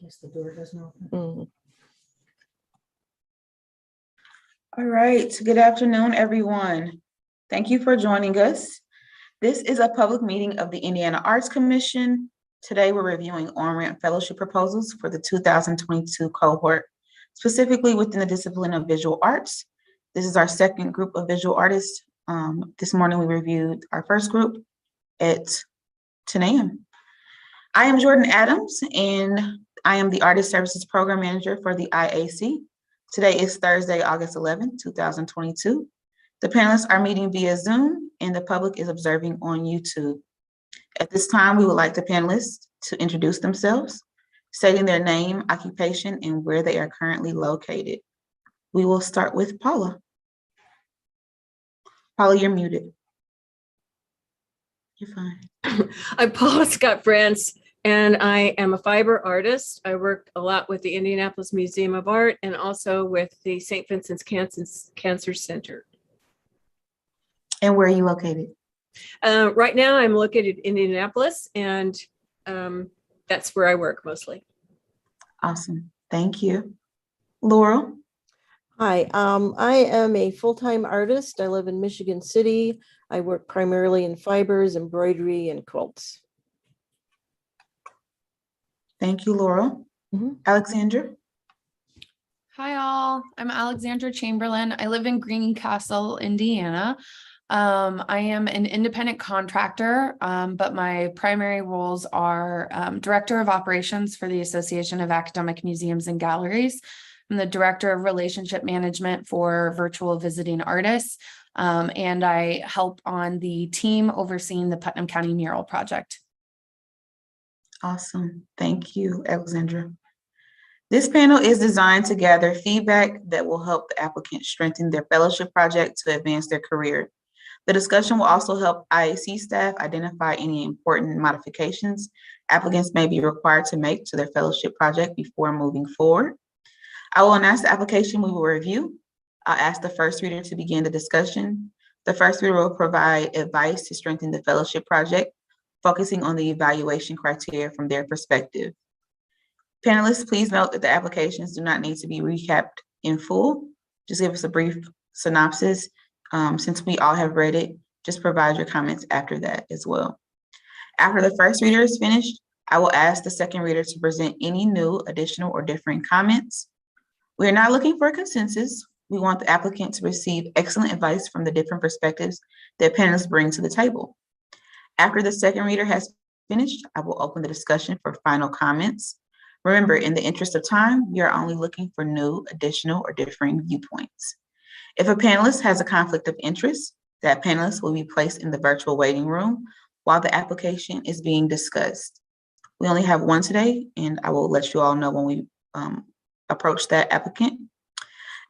Guess the door doesn't open. Mm. All right, good afternoon, everyone. Thank you for joining us. This is a public meeting of the Indiana Arts Commission. Today, we're reviewing on-ramp fellowship proposals for the 2022 cohort, specifically within the discipline of visual arts. This is our second group of visual artists. This morning, we reviewed our first group at 10 a.m. I am Jordan Adams, and I am the Artist Services Program Manager for the IAC. Today is Thursday, August 11, 2022. The panelists are meeting via Zoom and the public is observing on YouTube. At this time, we would like the panelists to introduce themselves, stating their name, occupation, and where they are currently located. We will start with Paula. Paula, you're muted. You're fine. I'm Paula Scott France, and I am a fiber artist. I work a lot with the Indianapolis Museum of Art and also with the St. Vincent's Cancer Center. And where are you located? Right now, I'm located in Indianapolis, and that's where I work mostly. Awesome. Thank you. Laurel. Hi, I am a full-time artist. I live in Michigan City. I work primarily in fibers, embroidery, and quilts. Thank you, Laurel. Alexandra. Hi all, I'm Alexandra Chamberlain. I live in Greencastle, Indiana. I am an independent contractor, but my primary roles are Director of Operations for the Association of Academic Museums and Galleries. I'm the Director of Relationship Management for Virtual Visiting Artists, and I help on the team overseeing the Putnam County Mural Project. Awesome. Thank you, Alexandra. This panel is designed to gather feedback that will help the applicant strengthen their fellowship project to advance their career. The discussion will also help IAC staff identify any important modifications applicants may be required to make to their fellowship project before moving forward. I will announce the application we will review. I'll ask the first reader to begin the discussion. The first reader will provide advice to strengthen the fellowship project, focusing on the evaluation criteria from their perspective. Panelists, please note that the applications do not need to be recapped in full. Just give us a brief synopsis. Since we all have read it, just provide your comments after that as well. After the first reader is finished, I will ask the second reader to present any new, additional, or differing comments. We are not looking for a consensus. We want the applicant to receive excellent advice from the different perspectives that panelists bring to the table. After the second reader has finished, I will open the discussion for final comments. Remember, in the interest of time, we are only looking for new, additional, or differing viewpoints. If a panelist has a conflict of interest, that panelist will be placed in the virtual waiting room while the application is being discussed. We only have one today, and I will let you all know when we approach that applicant.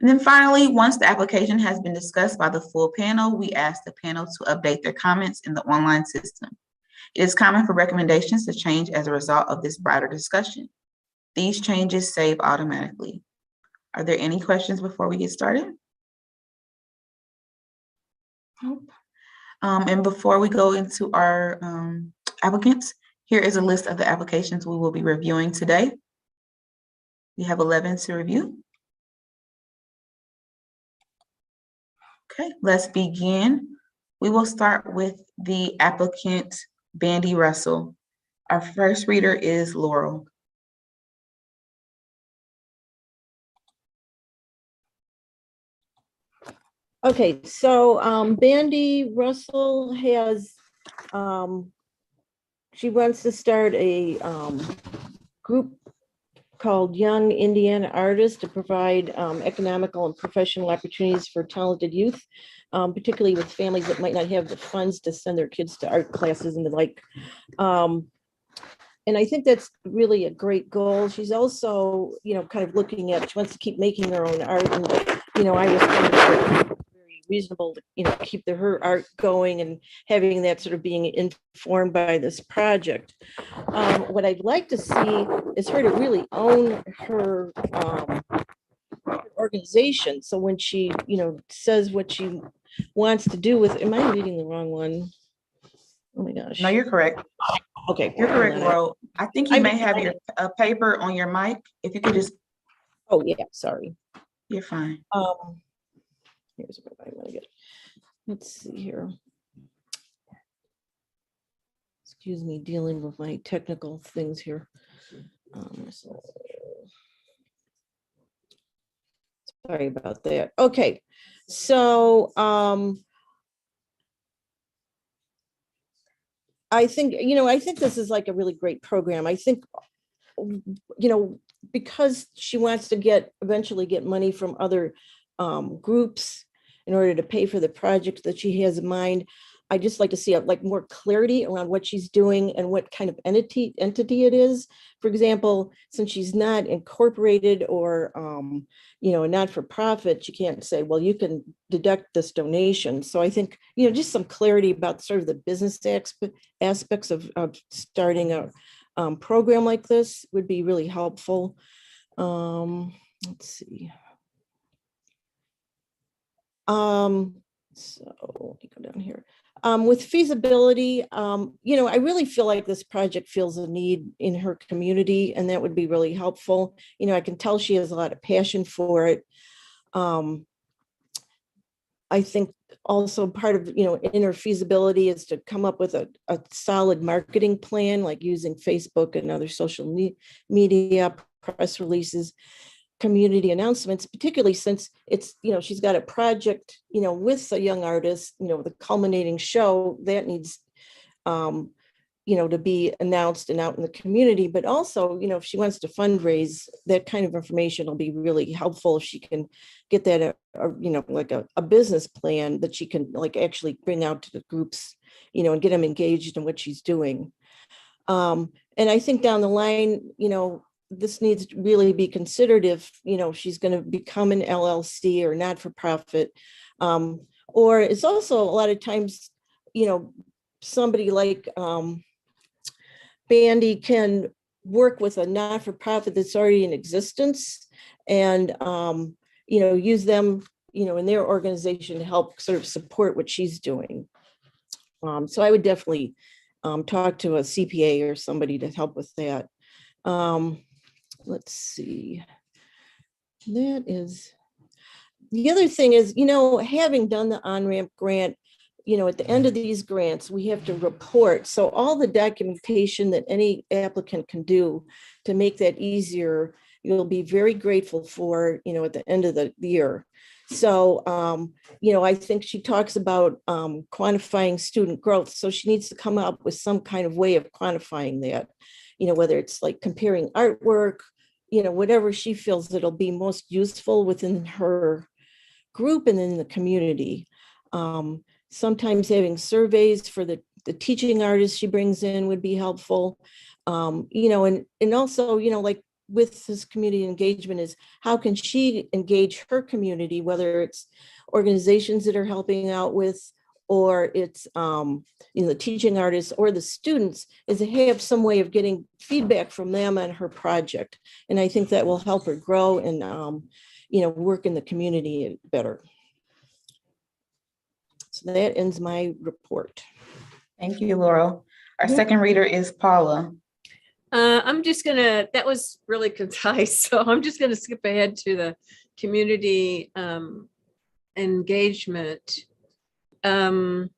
And then finally, once the application has been discussed by the full panel, we ask the panel to update their comments in the online system. It is common for recommendations to change as a result of this broader discussion. These changes save automatically. Are there any questions before we get started? Nope. And before we go into our applicants, here is a list of the applications we will be reviewing today. We have 11 to review. Okay, let's begin. We will start with the applicant, Bandy Russell. Our first reader is Laurel. Okay, so Bandy Russell has, she wants to start a group called Young Indiana Artists to provide economical and professional opportunities for talented youth, particularly with families that might not have the funds to send their kids to art classes and the like. And I think that's really a great goal. She's also, kind of looking at, she wants to keep making her own art. And, I was kind of very reasonable to, keep her art going and having that sort of being informed by this project. What I'd like to see is her to really own her organization. So when she, says what she wants to do with, am I reading the wrong one? Oh my gosh. No, you're correct. Okay. You're correct, Laurel. I think you I'm may have your excited. paper on your mic. If you could just, Oh, yeah, sorry. you're fine. Here's what I want to get. Let's see here. Excuse me, dealing with my technical things here. Sorry about that. Okay, so I think, I think this is like a really great program. I think, because she wants to eventually get money from other groups in order to pay for the project that she has in mind. I just like to see like more clarity around what she's doing and what kind of entity it is. For example, since she's not incorporated or a not-for-profit, she can't say, well, you can deduct this donation. So I think, just some clarity about sort of the business aspects of starting a program like this would be really helpful. Let's see. So let me go down here. With feasibility, I really feel like this project feels a need in her community, and that would be really helpful. I can tell she has a lot of passion for it. I think also part of, in her feasibility is to come up with a solid marketing plan, like using Facebook and other social media, press releases, community announcements, particularly since it's, she's got a project, with a young artist, the culminating show that needs, to be announced and out in the community, but also, if she wants to fundraise, that kind of information will be really helpful if she can get that, like a business plan that she can like actually bring out to the groups, and get them engaged in what she's doing. And I think down the line, this needs to really be considered if, she's going to become an LLC or not-for-profit. Or it's also a lot of times, somebody like Bandy can work with a not-for-profit that's already in existence and, use them, in their organization to help sort of support what she's doing. So I would definitely talk to a CPA or somebody to help with that. Let's see. That is, the other thing is, having done the on-ramp grant, at the end of these grants, we have to report. So all the documentation that any applicant can do to make that easier, you'll be very grateful for, at the end of the year. So, I think she talks about quantifying student growth. So she needs to come up with some kind of way of quantifying that, whether it's like comparing artwork, whatever she feels that'll be most useful within her group and in the community. Sometimes having surveys for the teaching artists she brings in would be helpful. And also, like with this community engagement is how can she engage her community, whether it's organizations that are helping out with, or it's the teaching artists or the students, is to have some way of getting feedback from them on her project. And I think that will help her grow and work in the community better. So that ends my report. Thank you, Laurel. Our second reader is Paula. That was really concise, so I'm just gonna skip ahead to the community engagement. I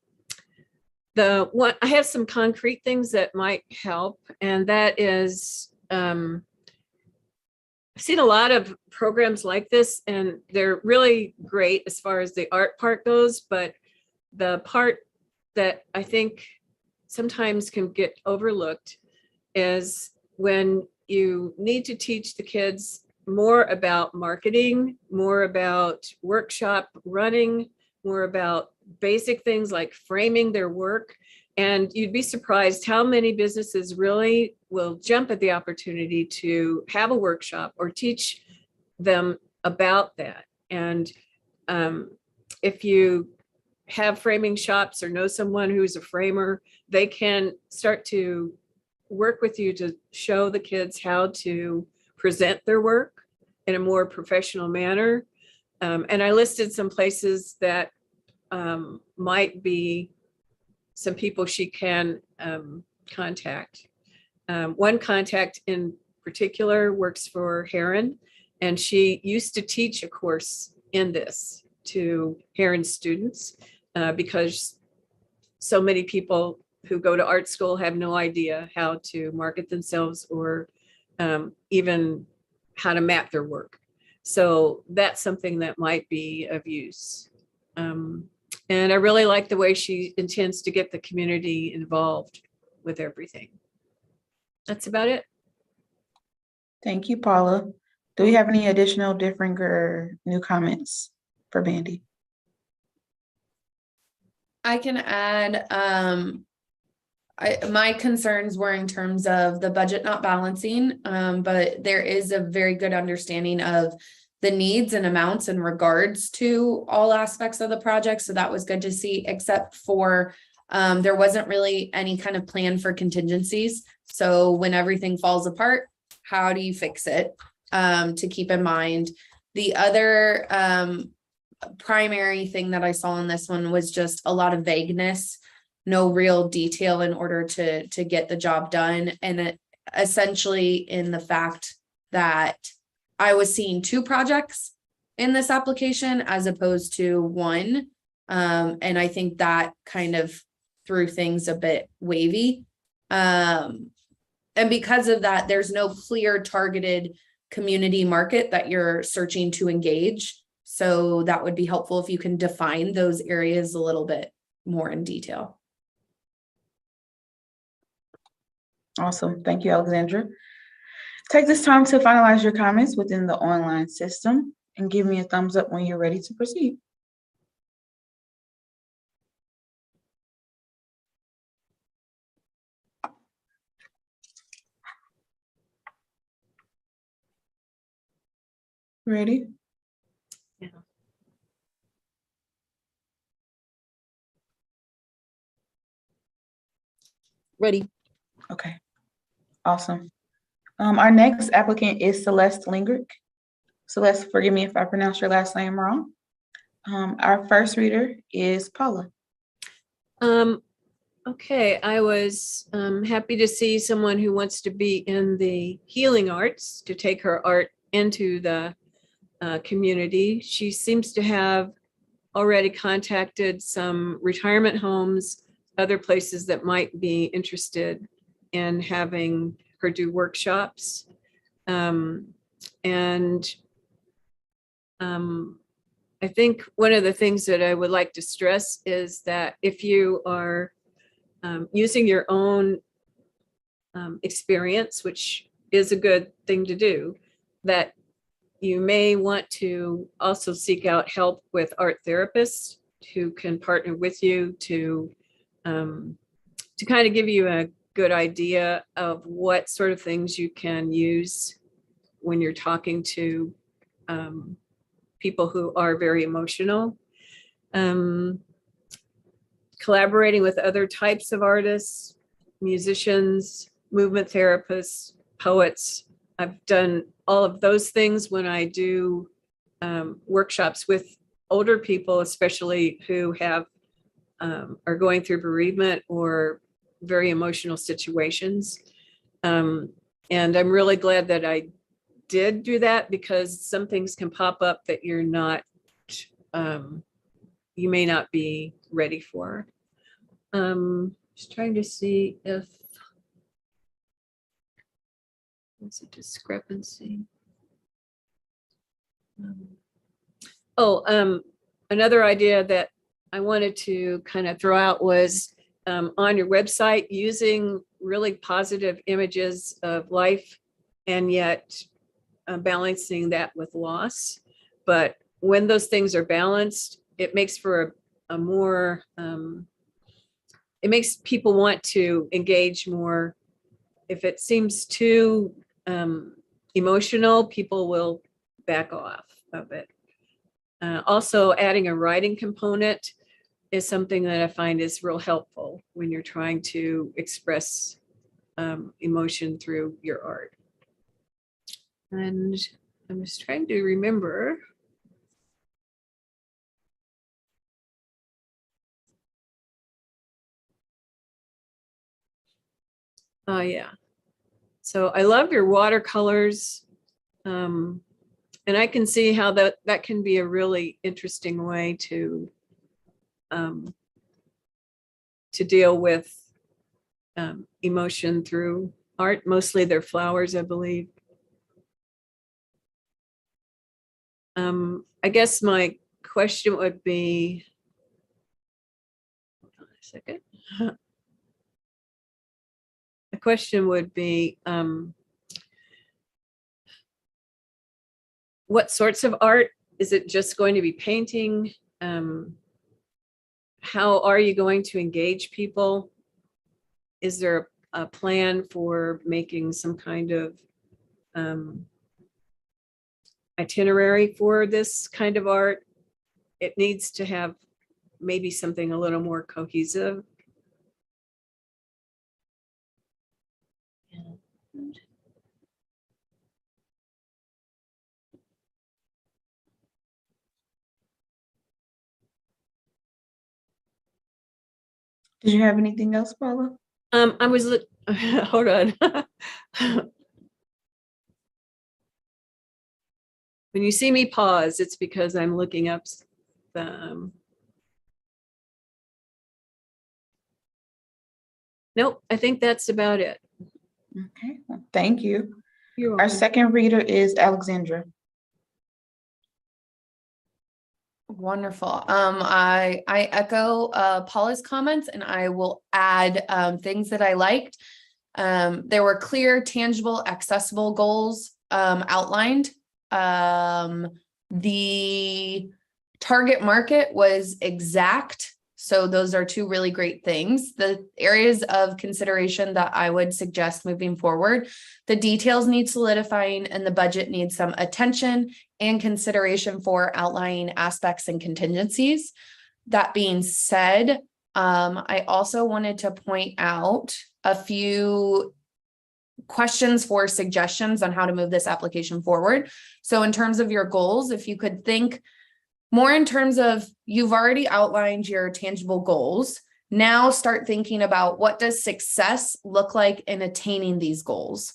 have some concrete things that might help, and that is, I've seen a lot of programs like this, and they're really great as far as the art part goes, but the part that I think sometimes can get overlooked is when you need to teach the kids more about marketing, more about workshop running, more about basic things like framing their work. And you'd be surprised how many businesses really will jump at the opportunity to have a workshop or teach them about that. And if you have framing shops or know someone who's a framer, they can start to work with you to show the kids how to present their work in a more professional manner. And I listed some places that might be some people she can contact. One contact in particular works for Heron, and she used to teach a course in this to Heron students because so many people who go to art school have no idea how to market themselves or even how to map their work. So that's something that might be of use. And I really like the way she intends to get the community involved with everything. That's about it. Thank you, Paula. Do we have any additional differing or new comments for Bandy? I can add, my concerns were in terms of the budget not balancing, but there is a very good understanding of the needs and amounts in regards to all aspects of the project. So that was good to see, except for there wasn't really any kind of plan for contingencies. So when everything falls apart, how do you fix it? To keep in mind. The other primary thing that I saw in this one was just a lot of vagueness, no real detail in order to get the job done. And essentially in the fact that I was seeing 2 projects in this application as opposed to 1. And I think that kind of threw things a bit wavy. And because of that, there's no clear targeted community market that you're searching to engage. So that would be helpful if you can define those areas a little bit more in detail. Awesome. Thank you, Alexandra. Take this time to finalize your comments within the online system and give me a thumbs up when you're ready to proceed. Ready? Yeah. Ready. Okay. Awesome. Our next applicant is Celeste Lengerich. Celeste, forgive me if I pronounce your last name wrong. Our first reader is Paula. Okay, I was happy to see someone who wants to be in the healing arts to take her art into the community. She seems to have already contacted some retirement homes, other places that might be interested in having her do workshops. I think one of the things that I would like to stress is that if you are using your own experience, which is a good thing to do, that you may want to also seek out help with art therapists who can partner with you to kind of give you a good idea of what sort of things you can use when you're talking to people who are very emotional. Collaborating with other types of artists, musicians, movement therapists, poets. I've done all of those things when I do workshops with older people, especially who have are going through bereavement or very emotional situations. And I'm really glad that I did do that, because some things can pop up that you're not, you may not be ready for. Just trying to see if there's a discrepancy. Another idea that I wanted to kind of throw out was on your website, using really positive images of life and yet balancing that with loss. But when those things are balanced, it makes for a more, it makes people want to engage more. If it seems too emotional, people will back off of it. Also, adding a writing component is something that I find is real helpful when you're trying to express emotion through your art. And I'm just trying to remember. Oh, yeah. So I love your watercolors. And I can see how that can be a really interesting way to deal with emotion through art. Mostly they're flowers, I believe. I guess my question would be, hold on a second. The question would be, what sorts of art? Is it just going to be painting? How are you going to engage people? Is there a plan for making some kind of itinerary for this kind of art? It needs to have maybe something a little more cohesive. Did you have anything else, Paula? I was, hold on. When you see me pause, it's because I'm looking up the, nope, I think that's about it. Okay, well, thank you. You're Our welcome. second reader is Alexandra. Wonderful. I echo Paula's comments, and I will add things that I liked. There were clear, tangible, accessible goals outlined. The target market was exact. So those are two really great things. The areas of consideration that I would suggest moving forward, the details need solidifying and the budget needs some attention and consideration for outlining aspects and contingencies. That being said, I also wanted to point out a few questions for suggestions on how to move this application forward. So in terms of your goals, if you could think more in terms of, you've already outlined your tangible goals. Now start thinking about, what does success look like in attaining these goals?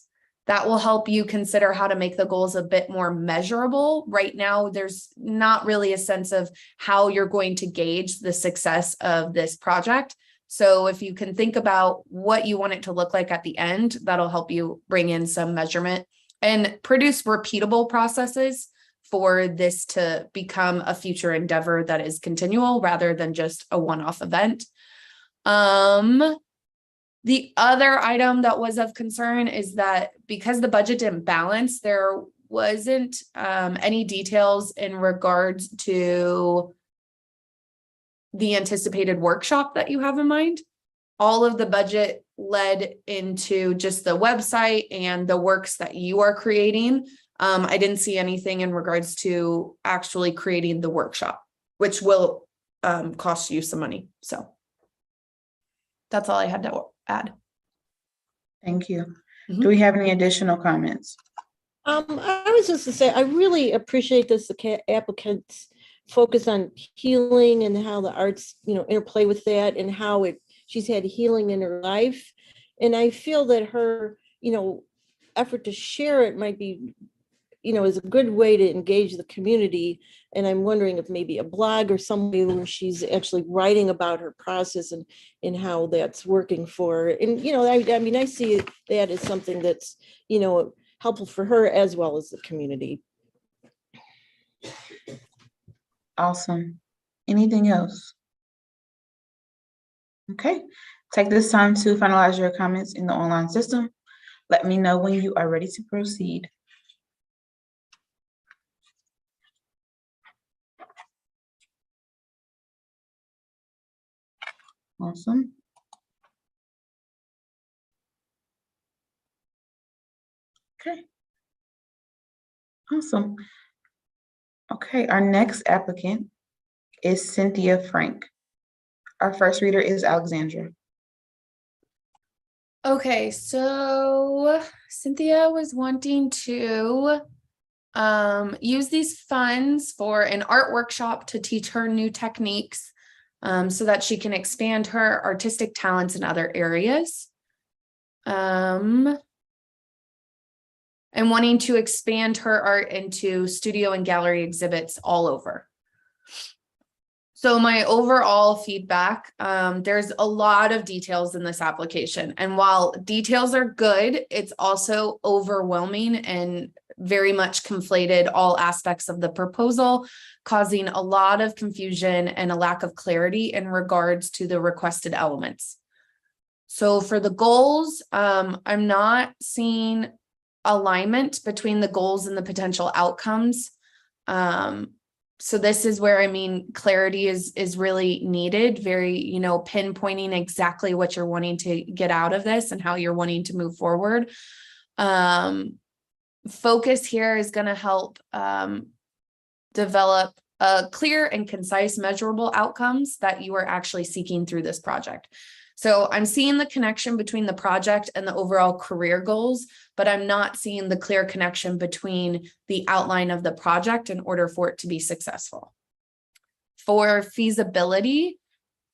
That will help you consider how to make the goals a bit more measurable. Right now, there's not really a sense of how you're going to gauge the success of this project. So if you can think about what you want it to look like at the end, that'll help you bring in some measurement and produce repeatable processes for this to become a future endeavor that is continual rather than just a one-off event. The other item that was of concern is that because the budget didn't balance, there wasn't any details in regards to the anticipated workshop that you have in mind. All of the budget led into just the website and the works that you are creating. I didn't see anything in regards to actually creating the workshop, which will cost you some money. So that's all I had to add. Thank you. Mhm. Do we have any additional comments? I was just to say, I really appreciate this, the applicants focus on healing and how the arts, interplay with that, and how she's had healing in her life. And I feel that her, effort to share it might be, is a good way to engage the community. And I'm wondering if maybe a blog or something where she's actually writing about her process and how that's working for her. And, I see that as something that's, helpful for her as well as the community. Awesome. Anything else? Okay, take this time to finalize your comments in the online system. Let me know when you are ready to proceed. Awesome. Okay. Awesome. Okay, our next applicant is Cynthia Frank. Our first reader is Alexandra. Okay, so Cynthia was wanting to use these funds for an art workshop to teach her new techniques so that she can expand her artistic talents in other areas. and wanting to expand her art into studio and gallery exhibits all over. So my overall feedback, there's a lot of details in this application. And while details are good, it's also overwhelming and very much conflated all aspects of the proposal, causing a lot of confusion and a lack of clarity in regards to the requested elements. So for the goals, I'm not seeing alignment between the goals and the potential outcomes. So this is where, I mean, clarity is really needed, very, you know, pinpointing exactly what you're wanting to get out of this and how you're wanting to move forward. Focus here is going to help develop clear and concise measurable outcomes that you are actually seeking through this project. So I'm seeing the connection between the project and the overall career goals, but I'm not seeing the clear connection between the outline of the project in order for it to be successful. For feasibility,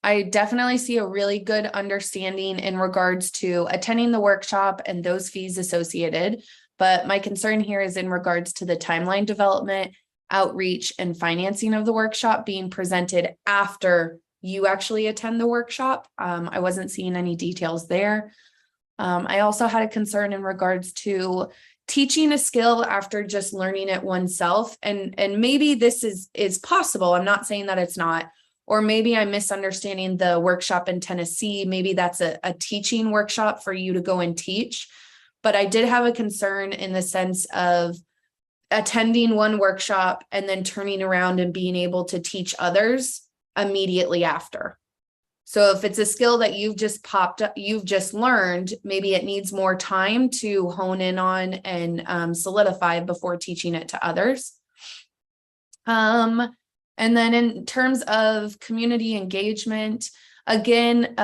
I definitely see a really good understanding in regards to attending the workshop and those fees associated. But my concern here is in regards to the timeline development, outreach, and financing of the workshop being presented after you actually attend the workshop. I wasn't seeing any details there. I also had a concern in regards to teaching a skill after just learning it oneself. And maybe this is possible. I'm not saying that it's not, or maybe I'm misunderstanding the workshop in Tennessee. Maybe that's a teaching workshop for you to go and teach. But I did have a concern in the sense of attending one workshop and then turning around and being able to teach others immediately after. So if it's a skill that you've just learned, maybe it needs more time to hone in on and solidify before teaching it to others. And then in terms of community engagement, again,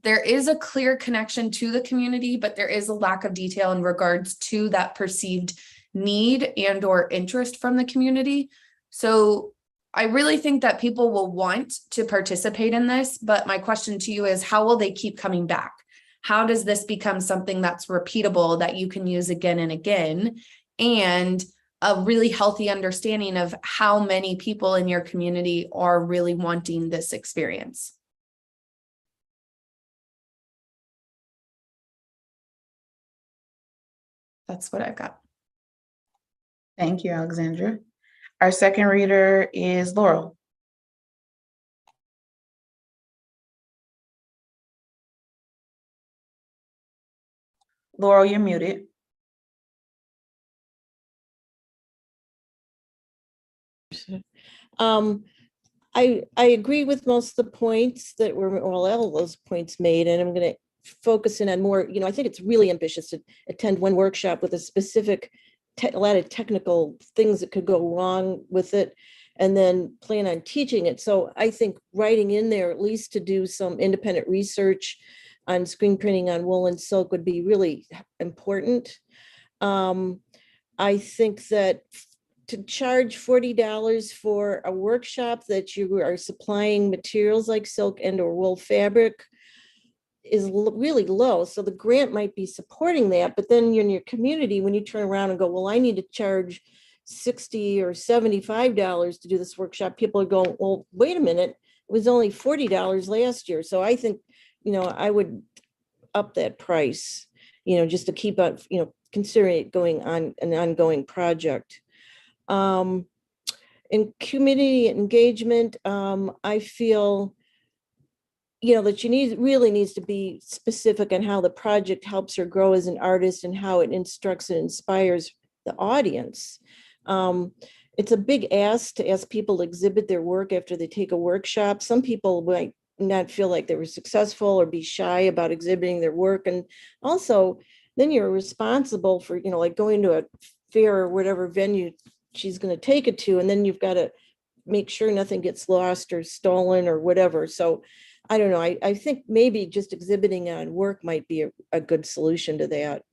there is a clear connection to the community, but there is a lack of detail in regards to that perceived need and or interest from the community. So I really think that people will want to participate in this, but my question to you is, how will they keep coming back? How does this become something that's repeatable that you can use again and again? And a really healthy understanding of how many people in your community are really wanting this experience. That's what I've got. Thank you, Alexandra. Our second reader is Laurel. Laurel, you're muted. I agree with most of the points that were, all those points made, and I'm going to focus in on more, I think it's really ambitious to attend one workshop with a specific, a lot of technical things that could go wrong with it, and then plan on teaching it. So I think writing in there, at least to do some independent research on screen printing on wool and silk would be really important. I think that to charge $40 for a workshop that you are supplying materials like silk and or wool fabric is really low. So the grant might be supporting that, but then you're in your community, when you turn around and go, well, I need to charge $60 or $75 to do this workshop, people are going, well, wait a minute, it was only $40 last year. So I think, I would up that price, just to keep up, considering it going on an ongoing project. In community engagement, I feel, that you really needs to be specific on how the project helps her grow as an artist and how it instructs and inspires the audience. It's a big ask to ask people to exhibit their work after they take a workshop. Some people might not feel like they were successful or be shy about exhibiting their work. And also, then you're responsible for, like going to a fair or whatever venue she's going to take it to, and then you've got to make sure nothing gets lost or stolen or whatever. So I don't know. I think maybe just exhibiting on work might be a good solution to that.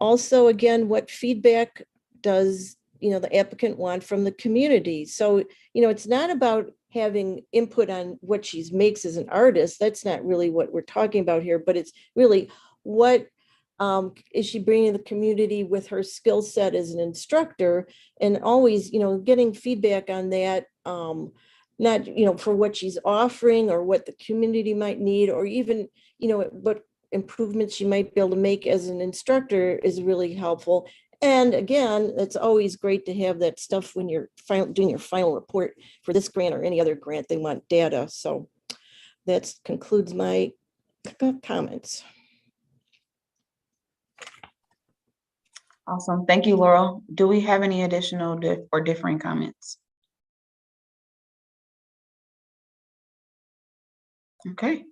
Also, again, what feedback does, the applicant want from the community? So, it's not about having input on what she makes as an artist. That's not really what we're talking about here, but it's really what Is she bringing the community with her skill set as an instructor, and always, getting feedback on that, not, for what she's offering or what the community might need, or even, what improvements she might be able to make as an instructor is really helpful. And again, it's always great to have that stuff when you're doing your final report for this grant or any other grant. They want data. So that concludes my comments. Awesome. Thank you, Laurel. Do we have any additional or differing comments? Okay,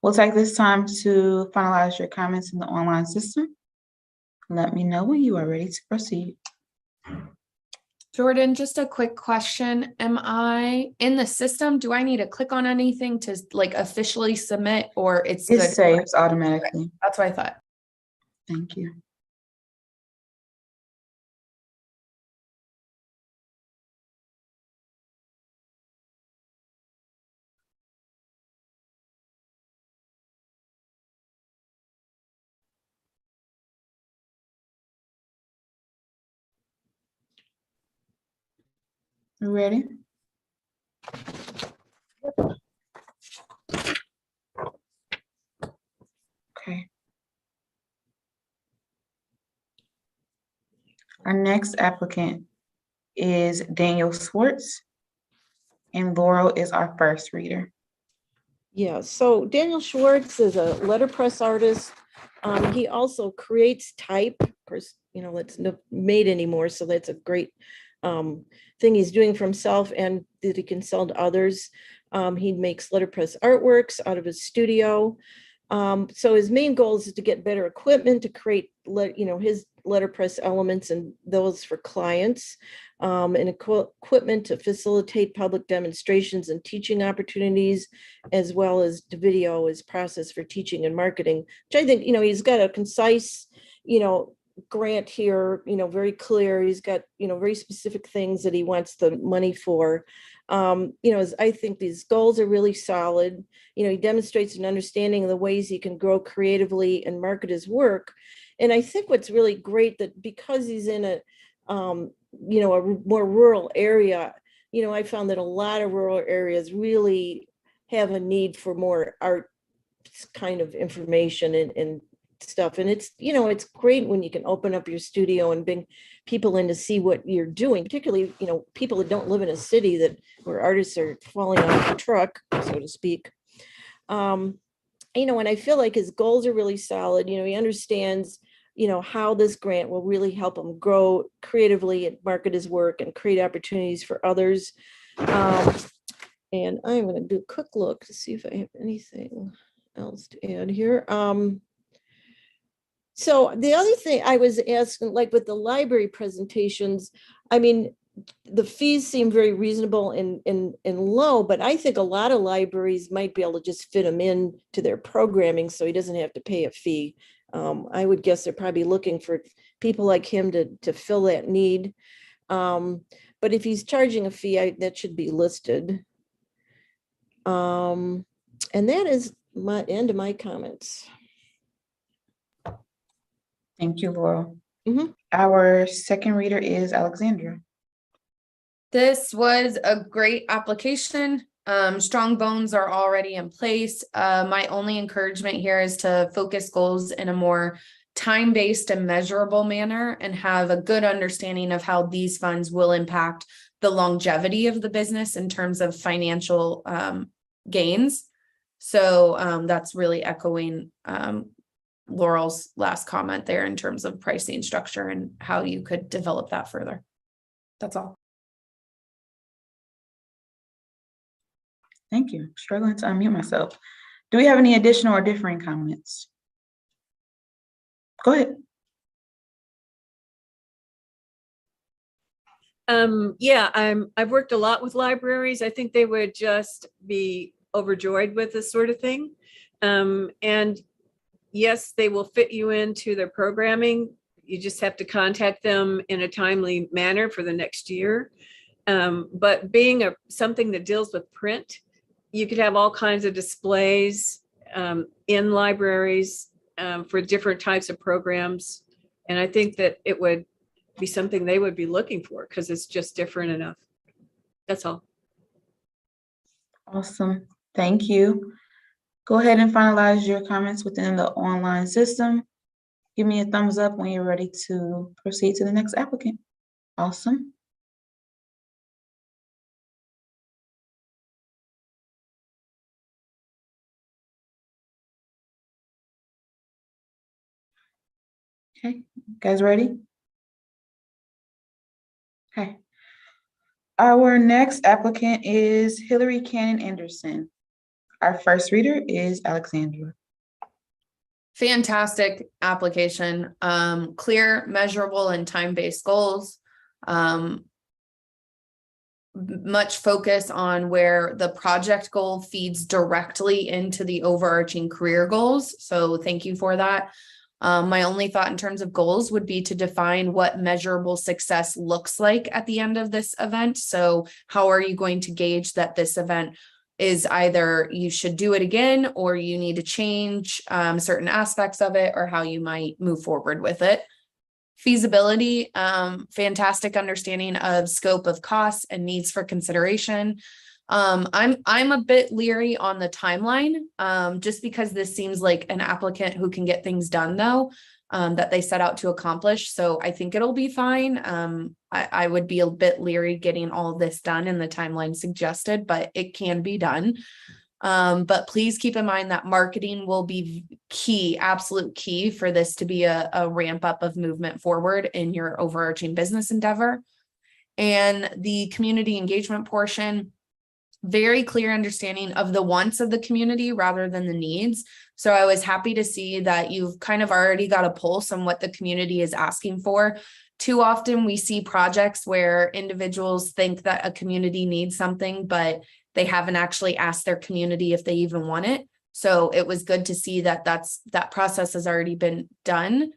we'll take this time to finalize your comments in the online system. Let me know when you are ready to proceed. Jordan, just a quick question. Am I in the system? Do I need to click on anything to like officially submit, or it's It good? saves automatically. Okay, that's what I thought. Thank you. You ready? Okay. Our next applicant is Daniel Swartz, and Laurel is our first reader. Yeah, so Daniel Swartz is a letterpress artist. He also creates type. Of course, it's not made anymore, so that's a great thing he's doing for himself and that he can sell to others. He makes letterpress artworks out of his studio. So his main goal is to get better equipment to create, his letterpress elements and those for clients, and equipment to facilitate public demonstrations and teaching opportunities, as well as the video as process for teaching and marketing, which I think, he's got a concise, grant here, very clear. He's got, very specific things that he wants the money for. I think these goals are really solid. He demonstrates an understanding of the ways he can grow creatively and market his work. And I think what's really great that because he's in a more rural area, I found that a lot of rural areas really have a need for more art kind of information and stuff. And it's, it's great when you can open up your studio and bring people in to see what you're doing, particularly, people that don't live in a city where artists are falling off the truck, so to speak. And I feel like his goals are really solid. He understands, how this grant will really help him grow creatively and market his work and create opportunities for others. And I'm going to do a quick look to see if I have anything else to add here. So the other thing I was asking, like with the library presentations, I mean, the fees seem very reasonable and low, but I think a lot of libraries might be able to just fit them in to their programming so he doesn't have to pay a fee. I would guess they're probably looking for people like him to fill that need. But if he's charging a fee, that should be listed. And that is my end of my comments. Thank you, Laurel. Mhm. Our second reader is Alexandra. This was a great application. Strong bones are already in place. My only encouragement here is to focus goals in a more time-based and measurable manner and have a good understanding of how these funds will impact the longevity of the business in terms of financial gains. So that's really echoing Laurel's last comment there in terms of pricing structure and how you could develop that further. That's all. Thank you. Struggling to unmute myself. Do we have any additional or differing comments? Go ahead. I've worked a lot with libraries. I think they would just be overjoyed with this sort of thing. And yes, they will fit you into their programming. You just have to contact them in a timely manner for the next year. But being something that deals with print, you could have all kinds of displays in libraries for different types of programs. And I think that it would be something they would be looking for because it's just different enough. That's all. Awesome. Thank you. Go ahead and finalize your comments within the online system. Give me a thumbs up when you're ready to proceed to the next applicant. Awesome. Okay, guys ready? Okay. Our next applicant is Hilary Cannon Anderson. Our first reader is Alexandra. Fantastic application, clear, measurable, and time-based goals. Much focus on where the project goal feeds directly into the overarching career goals. So thank you for that. My only thought in terms of goals would be to define what measurable success looks like at the end of this event. So how are you going to gauge that this event is either you should do it again or you need to change certain aspects of it, or how you might move forward with it. Feasibility, fantastic understanding of scope of costs and needs for consideration. I'm a bit leery on the timeline, just because this seems like an applicant who can get things done though, that they set out to accomplish. So I think it'll be fine. I would be a bit leery getting all of this done in the timeline suggested, but it can be done. But please keep in mind that marketing will be key, absolute key for this to be a ramp up of movement forward in your overarching business endeavor. And the community engagement portion, very clear understanding of the wants of the community rather than the needs. So I was happy to see that you've kind of already got a pulse on what the community is asking for. Too often we see projects where individuals think that a community needs something, but they haven't actually asked their community if they even want it. So it was good to see that that process has already been done.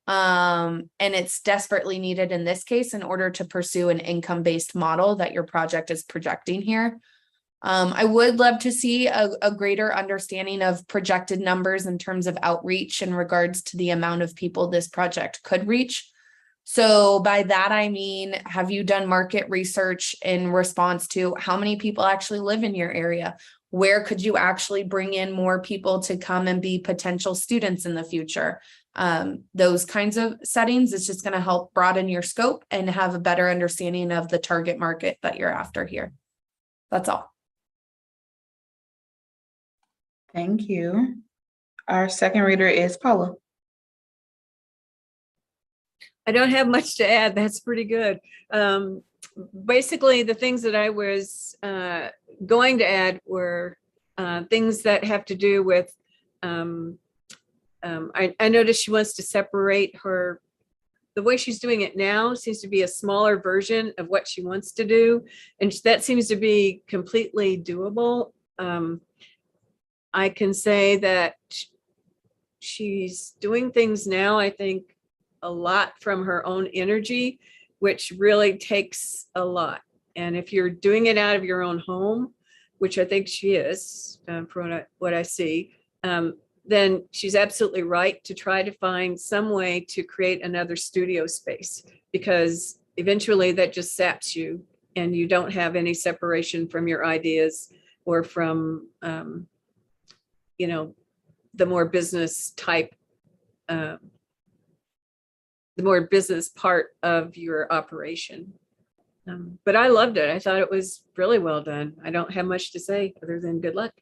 And it's desperately needed in this case in order to pursue an income-based model that your project is projecting here. I would love to see a greater understanding of projected numbers in terms of outreach in regards to the amount of people this project could reach. So by that, I mean, have you done market research in response to how many people actually live in your area? Where could you actually bring in more people to come and be potential students in the future? Those kinds of settings is just going to help broaden your scope and have a better understanding of the target market that you're after here. That's all. Thank you. Our second reader is Paula. I don't have much to add. That's pretty good. Basically, the things that I was going to add were things that have to do with, I noticed she wants to separate the way she's doing it now seems to be a smaller version of what she wants to do. And that seems to be completely doable. I can say that she's doing things now, I think, a lot from her own energy, which really takes a lot. And if you're doing it out of your own home, which I think she is, from what I see, then she's absolutely right to try to find some way to create another studio space, because eventually that just saps you and you don't have any separation from your ideas or from, the more business type, the more business part of your operation. But I loved it. I thought it was really well done. I don't have much to say other than good luck.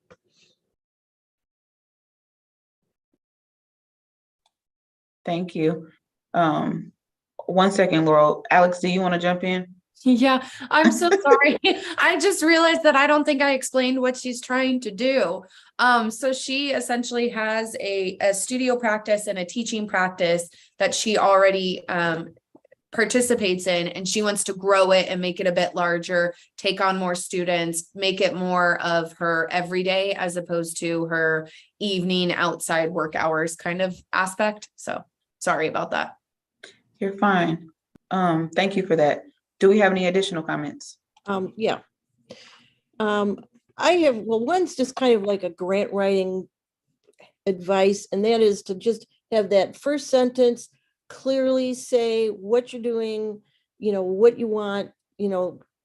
Thank you. 1 second, Laurel. Alex, do you want to jump in? Yeah, I'm so sorry. I just realized that I don't think I explained what she's trying to do. So she essentially has a studio practice and a teaching practice that she already participates in, and she wants to grow it and make it a bit larger, take on more students, make it more of her everyday as opposed to her evening outside work hours kind of aspect. So sorry about that. You're fine. Thank you for that. Do we have any additional comments? Yeah. I have, well, one's just kind of like a grant writing advice, and that is to just have that first sentence clearly say what you're doing, what you want,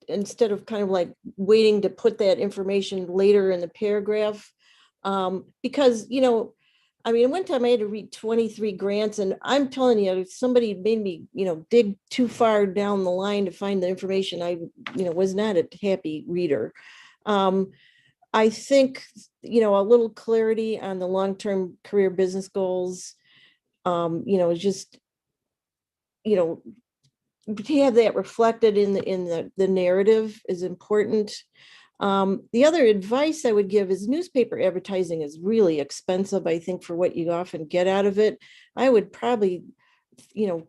instead of kind of like waiting to put that information later in the paragraph. Because, I mean, one time I had to read 23 grants, and I'm telling you, if somebody made me, dig too far down the line to find the information, I, was not a happy reader. I think, a little clarity on the long-term career business goals, just, to have that reflected in the narrative is important. The other advice I would give is newspaper advertising is really expensive, I think, for what you often get out of it. I would probably,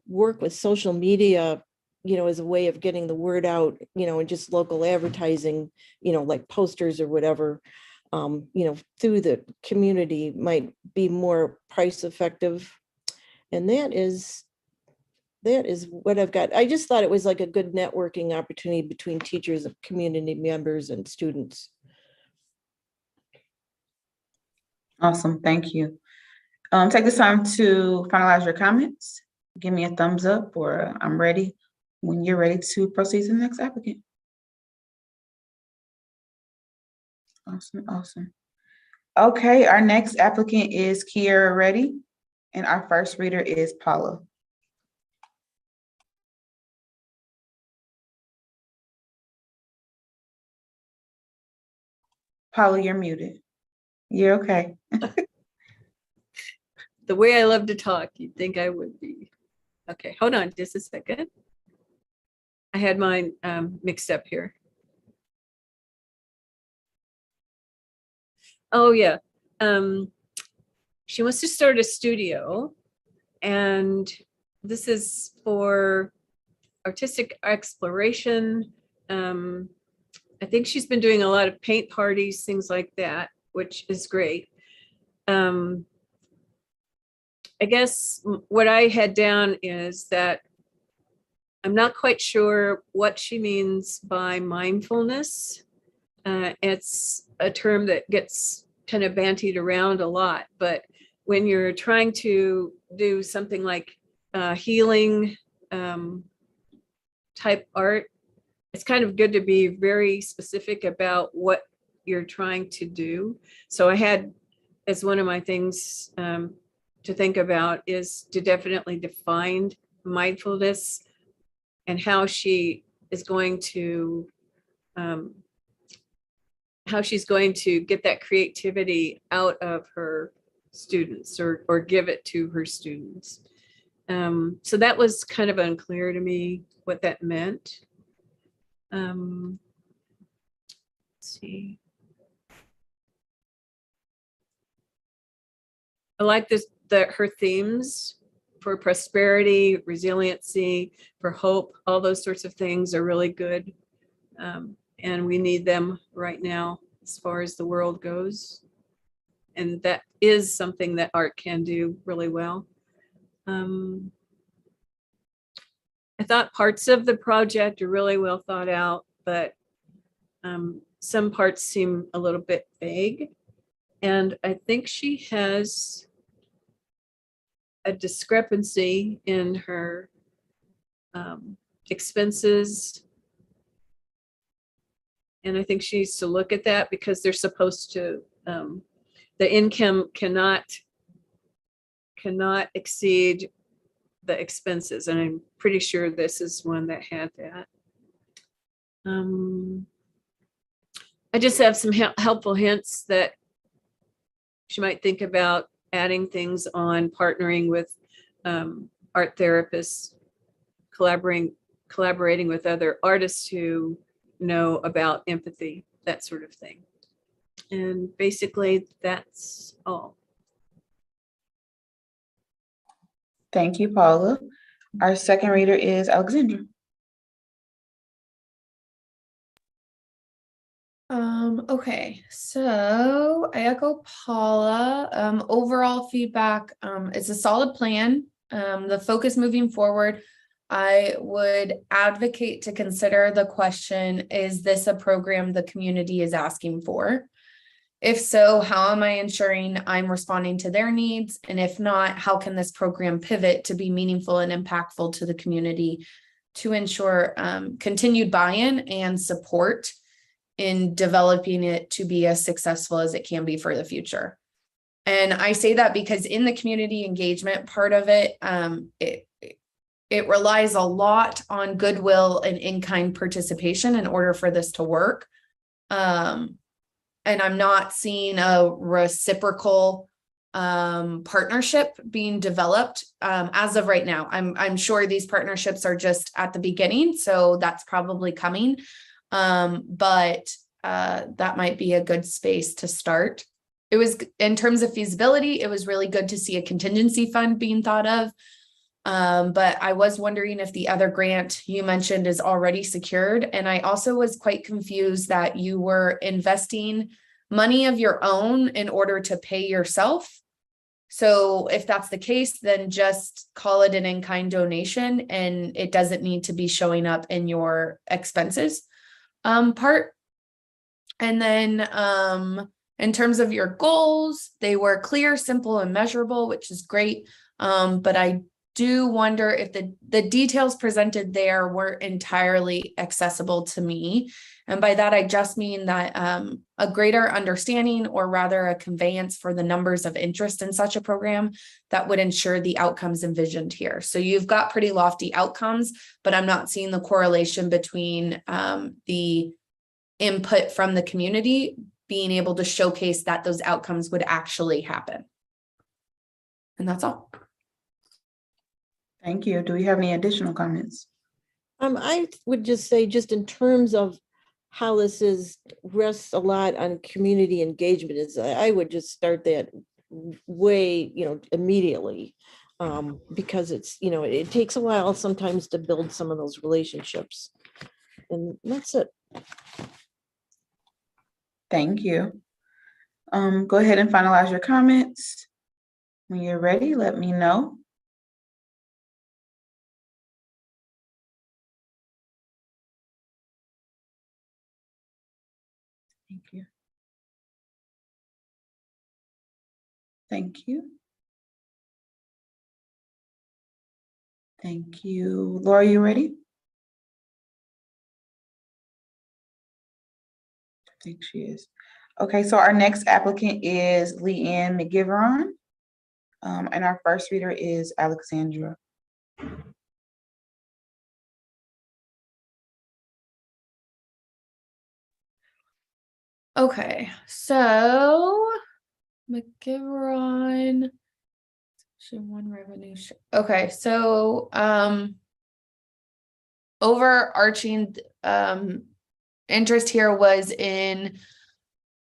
work with social media, as a way of getting the word out, and just local advertising, like posters or whatever, through the community might be more price effective. And that is what I've got. I just thought it was like a good networking opportunity between teachers and community members and students. Awesome, thank you. Take this time to finalize your comments. Give me a thumbs up or I'm ready when you're ready to proceed to the next applicant. Awesome. Okay, our next applicant is Kierra Ready, and our first reader is Paula. Paula, you're muted. You're okay. The way I love to talk, you'd think I would be. Okay, hold on just a second. I had mine mixed up here. Oh yeah, she wants to start a studio, and this is for artistic exploration. I think she's been doing a lot of paint parties, things like that, which is great. I guess what I had down is that I'm not quite sure what she means by mindfulness. It's a term that gets kind of bantied around a lot, but when you're trying to do something like healing type art, it's kind of good to be very specific about what you're trying to do. So I had as one of my things to think about is to definitely define mindfulness and how she is going to get that creativity out of her students or give it to her students. So that was kind of unclear to me what that meant. Let's see. I like her themes for prosperity, resiliency, for hope, all those sorts of things are really good. And we need them right now as far as the world goes. And that is something that art can do really well. I thought parts of the project are really well thought out, but some parts seem a little bit vague. And I think she has a discrepancy in her expenses. And I think she needs to look at that because they're supposed to, the income cannot exceed the expenses. And I'm pretty sure this is one that had that. I just have some helpful hints that she might think about adding things on partnering with art therapists, collaborating with other artists who know about empathy, that sort of thing. And basically that's all. Thank you, Paula. Our second reader is Alexandra. Okay, so I echo Paula. Overall feedback, it's a solid plan. The focus moving forward, I would advocate to consider the question, is this a program the community is asking for? If so, how am I ensuring I'm responding to their needs? And if not, how can this program pivot to be meaningful and impactful to the community to ensure continued buy-in and support in developing it to be as successful as it can be for the future? And I say that because in the community engagement part of it, it relies a lot on goodwill and in-kind participation in order for this to work. And I'm not seeing a reciprocal partnership being developed as of right now. I'm sure these partnerships are just at the beginning, so that's probably coming. But that might be a good space to start. It was, in terms of feasibility, it was really good to see a contingency fund being thought of. But I was wondering if the other grant you mentioned is already secured. And I also was quite confused that you were investing money of your own in order to pay yourself. So if that's the case, then just call it an in-kind donation and it doesn't need to be showing up in your expenses part. And then in terms of your goals, they were clear, simple, and measurable, which is great. But I do wonder if the details presented there weren't entirely accessible to me. And by that, I just mean that a greater understanding, or rather a conveyance for the numbers of interest in such a program that would ensure the outcomes envisioned here. So you've got pretty lofty outcomes, but I'm not seeing the correlation between the input from the community being able to showcase that those outcomes would actually happen. And that's all. Thank you. Do we have any additional comments? I would just say, just in terms of how this rests a lot on community engagement, is I would just start that way, immediately, because it's, it takes a while sometimes to build some of those relationships. And that's it. Thank you. Go ahead and finalize your comments. When you're ready, let me know. Thank you. Thank you. Thank you. Laura, you ready? I think she is. Okay, so our next applicant is Leanne McGiveron. And our first reader is Alexandra. Okay, so McGiveron, one revenue. Okay, so overarching interest here was in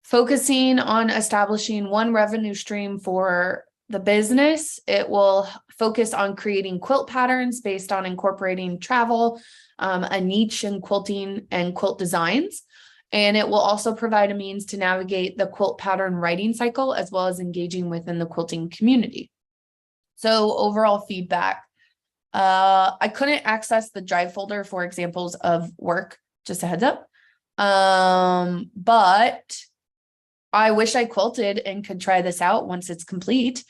focusing on establishing one revenue stream for the business. It will focus on creating quilt patterns based on incorporating travel, a niche in quilting and quilt designs. And it will also provide a means to navigate the quilt pattern writing cycle, as well as engaging within the quilting community. So overall feedback, I couldn't access the drive folder for examples of work, just a heads up. But I wish I quilted and could try this out once it's complete.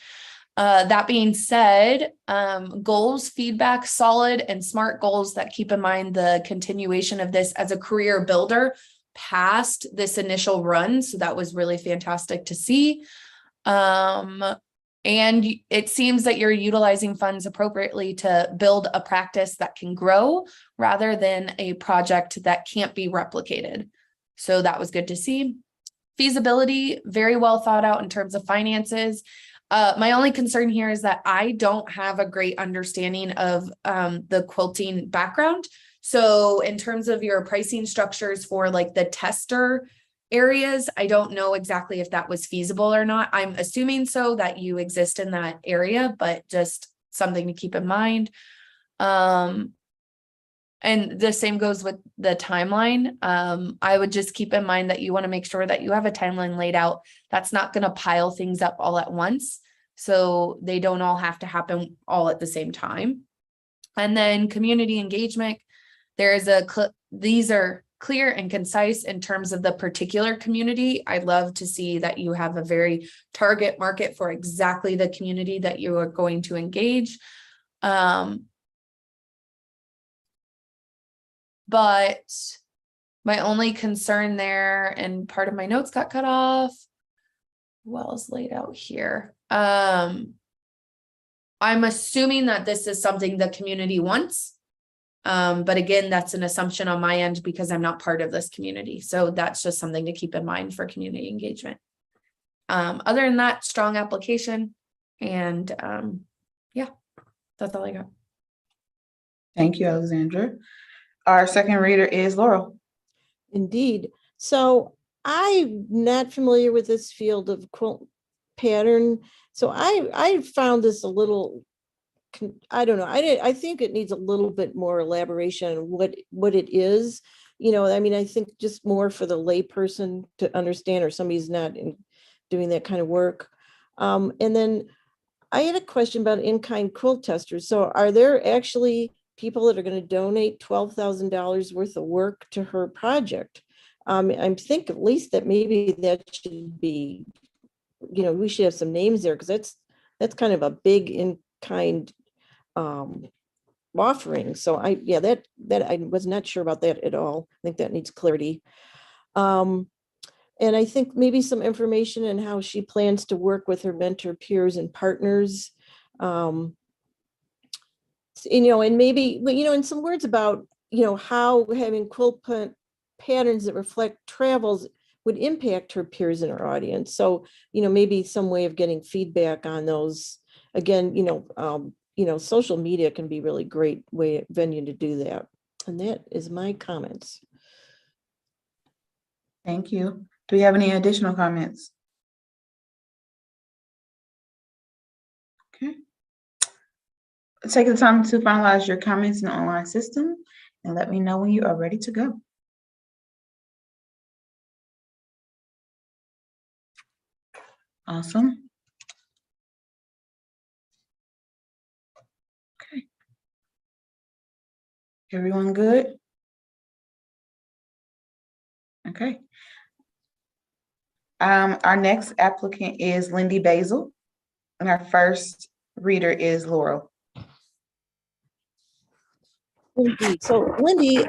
That being said, goals, feedback, solid and smart goals that keep in mind the continuation of this as a career builder past this initial run. So that was really fantastic to see. And it seems that you're utilizing funds appropriately to build a practice that can grow rather than a project that can't be replicated. So that was good to see. Feasibility, very well thought out in terms of finances. My only concern here is that I don't have a great understanding of the quilting background. So in terms of your pricing structures for like the tester areas, I don't know exactly if that was feasible or not. I'm assuming so, that you exist in that area, but just something to keep in mind. And the same goes with the timeline. I would just keep in mind that you want to make sure that you have a timeline laid out that's not going to pile things up all at once, so they don't all have to happen all at the same time. And then community engagement, there is these are clear and concise in terms of the particular community. I'd love to see that you have a very target market for exactly the community that you are going to engage. But my only concern there, and part of my notes got cut off, well is laid out here. I'm assuming that this is something the community wants. But again, that's an assumption on my end because I'm not part of this community. So that's just something to keep in mind for community engagement. Other than that, strong application. And yeah, that's all I got. Thank you, Alexandra. Our second reader is Laurel. Indeed. So I'm not familiar with this field of quilt pattern. So I found this a little, I don't know. I think it needs a little bit more elaboration on what it is. You know, I mean, I think just more for the layperson to understand, or somebody's not doing that kind of work. And then I had a question about in-kind quilt testers. So are there actually people that are going to donate $12,000 worth of work to her project? I think at least that maybe that should be, you know, we should have some names there, because that's kind of a big in-kind offering. So that I was not sure about that at all. I think that needs clarity. And I think maybe some information on how she plans to work with her mentor peers and partners. You know, and maybe, you know, in some words about, you know, how having quilt patterns that reflect travels would impact her peers in her audience. So, you know, maybe some way of getting feedback on those. Again, you know, social media can be really great venue to do that. And that is my comments. Thank you. Do we have any additional comments? Okay. Take the time to finalize your comments in the online system and let me know when you are ready to go. Awesome. Okay. Everyone good? Okay. Our next applicant is Lyndy Bazile, and our first reader is Laurel. Indeed. So Lyndy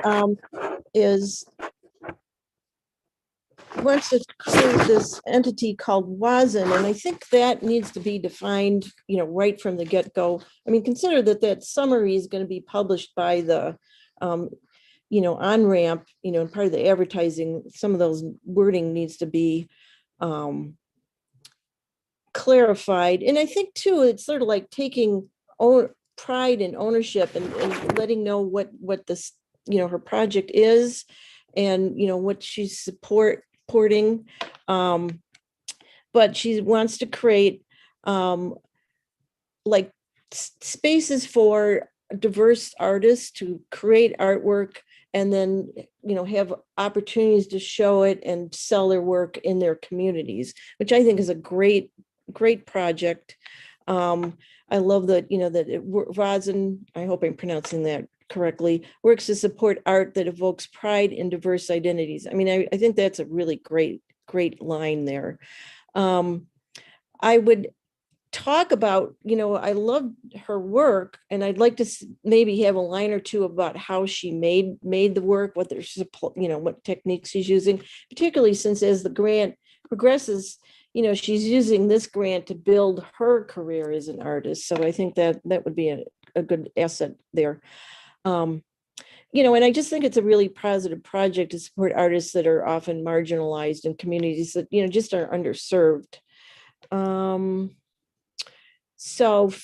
wants to create this entity called WASN, and I think that needs to be defined, you know, right from the get-go. I mean, consider that summary is going to be published by the, you know, on-ramp, you know, and part of the advertising. Some of those wording needs to be clarified. And I think too, it's sort of like taking pride and ownership and letting know what this, you know, her project is, and, you know, what she's supporting. But she wants to create like spaces for diverse artists to create artwork, and then, you know, have opportunities to show it and sell their work in their communities, which I think is a great project. I love that, you know, that WASN, I hope I'm pronouncing that correctly, works to support art that evokes pride in diverse identities. I mean, I think that's a really great line there. I would talk about, you know, I love her work, and I'd like to maybe have a line or two about how she made the work, what their, you know, what techniques she's using, particularly since as the grant progresses, you know, she's using this grant to build her career as an artist. So I think that would be a good asset there. You know, and I just think it's a really positive project to support artists that are often marginalized in communities that, you know, just are underserved. So I've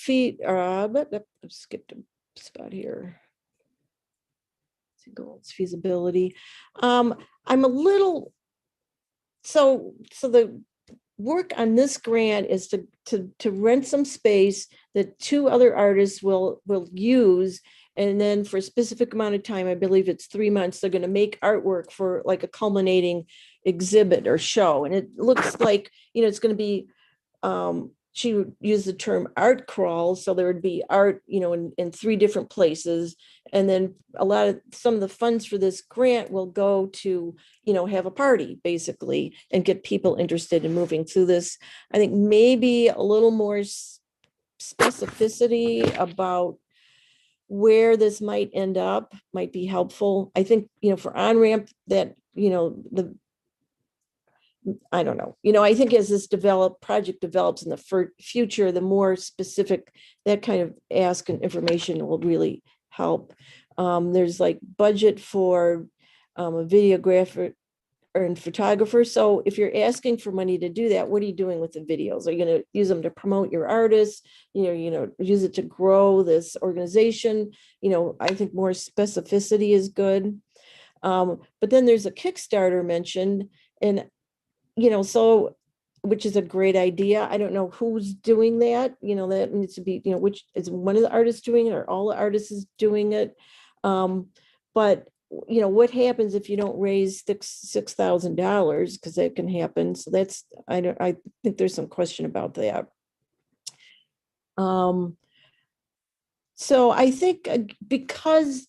skipped a spot here. Goals, feasibility. I'm a little, so the work on this grant is to rent some space that two other artists will use, and then for a specific amount of time, I believe it's 3 months, they're going to make artwork for like a culminating exhibit or show. And it looks like, you know, it's going to be she would use the term art crawl. So there would be art, in 3 different places. And then some of the funds for this grant will go to, have a party basically and get people interested in moving through this. I think maybe a little more specificity about where this might end up might be helpful. I think, for on-ramp that, I don't know. I think as this project develops in the future, the more specific that kind of ask and information will really help. There's like budget for a videographer and photographer. So if you're asking for money to do that, what are you doing with the videos? Are you going to use them to promote your artists? Use it to grow this organization? I think more specificity is good. But then there's a Kickstarter mentioned, and so, which is a great idea. I don't know who's doing that. That needs to be, which is one of the artists doing it or all the artists is doing it. But what happens if you don't raise $6,000? Because that can happen. So I think there's some question about that. So I think because,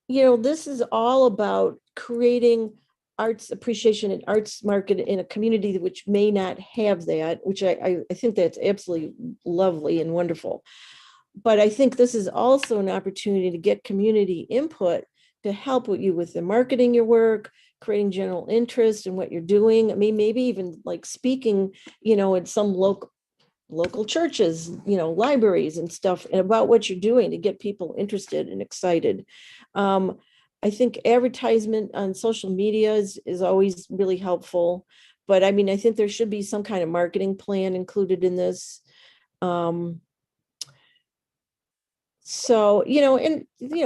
this is all about creating arts appreciation and arts market in a community which may not have that, which I think that's absolutely lovely and wonderful. But I think this is also an opportunity to get community input to help you with the marketing your work, creating general interest in what you're doing. I mean, maybe even like speaking, at some local churches, libraries and stuff, and about what you're doing to get people interested and excited. I think advertisement on social media is always really helpful, but I mean, I think there should be some kind of marketing plan included in this. So,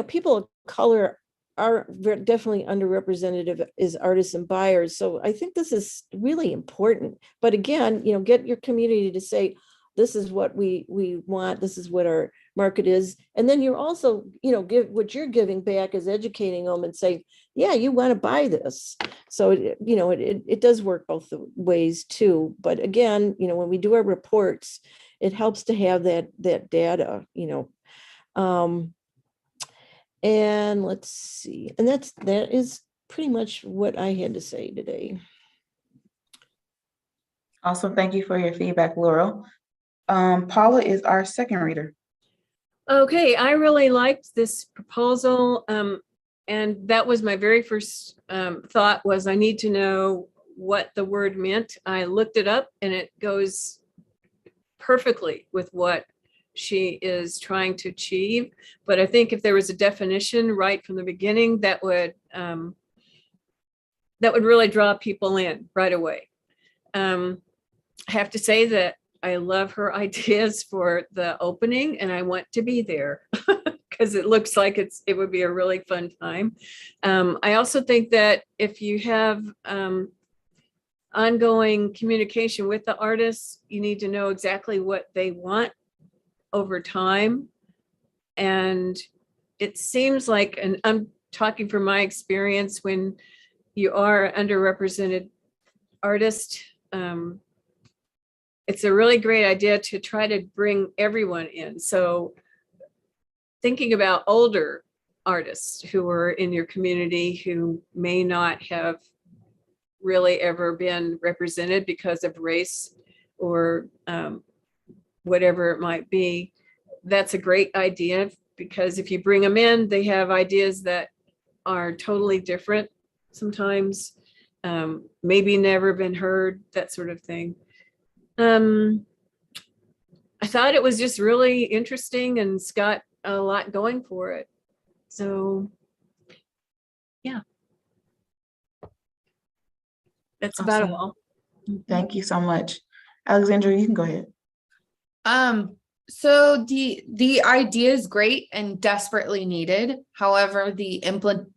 people of color are definitely underrepresented as artists and buyers. So I think this is really important. But again, get your community to say, this is what we want, this is what our market is. And then you're also, give what you're giving back is educating them and saying, yeah, you want to buy this. So, it does work both ways too. But again, when we do our reports, it helps to have that data, and let's see. And that is pretty much what I had to say today. Awesome. Thank you for your feedback, Laurel. Paula is our second reader. Okay, I really liked this proposal. And that was my very first thought was I need to know what the word meant. I looked it up and it goes perfectly with what she is trying to achieve. But I think if there was a definition right from the beginning, that would really draw people in right away. I have to say that I love her ideas for the opening and I want to be there because it looks like it would be a really fun time. I also think that if you have ongoing communication with the artists, you need to know exactly what they want over time. And it seems like, and I'm talking from my experience, when you are an underrepresented artist, it's a really great idea to try to bring everyone in. So thinking about older artists who are in your community who may not have really ever been represented because of race or whatever it might be, that's a great idea, because if you bring them in, they have ideas that are totally different sometimes, maybe never been heard, that sort of thing. I thought it was just really interesting and it's got a lot going for it. So yeah, that's Awesome. about all. Thank you so much. Alexandra, you can go ahead. So the idea is great and desperately needed. However, the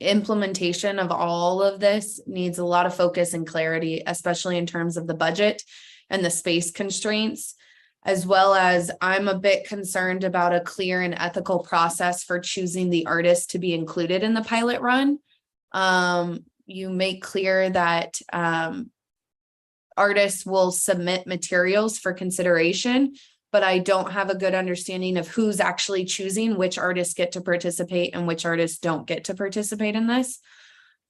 implementation of all of this needs a lot of focus and clarity, especially in terms of the budget and the space constraints, as well as I'm a bit concerned about a clear and ethical process for choosing the artist to be included in the pilot run. You make clear that artists will submit materials for consideration, but I don't have a good understanding of who's actually choosing which artists get to participate and which artists don't get to participate in this.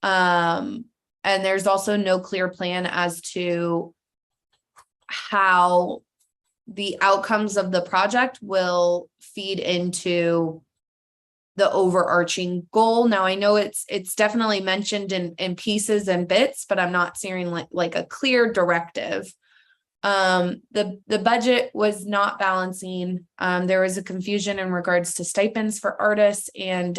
And there's also no clear plan as to how the outcomes of the project will feed into the overarching goal. Now, I know it's definitely mentioned in pieces and bits, but I'm not seeing like a clear directive. The budget was not balancing. There was a confusion in regards to stipends for artists. And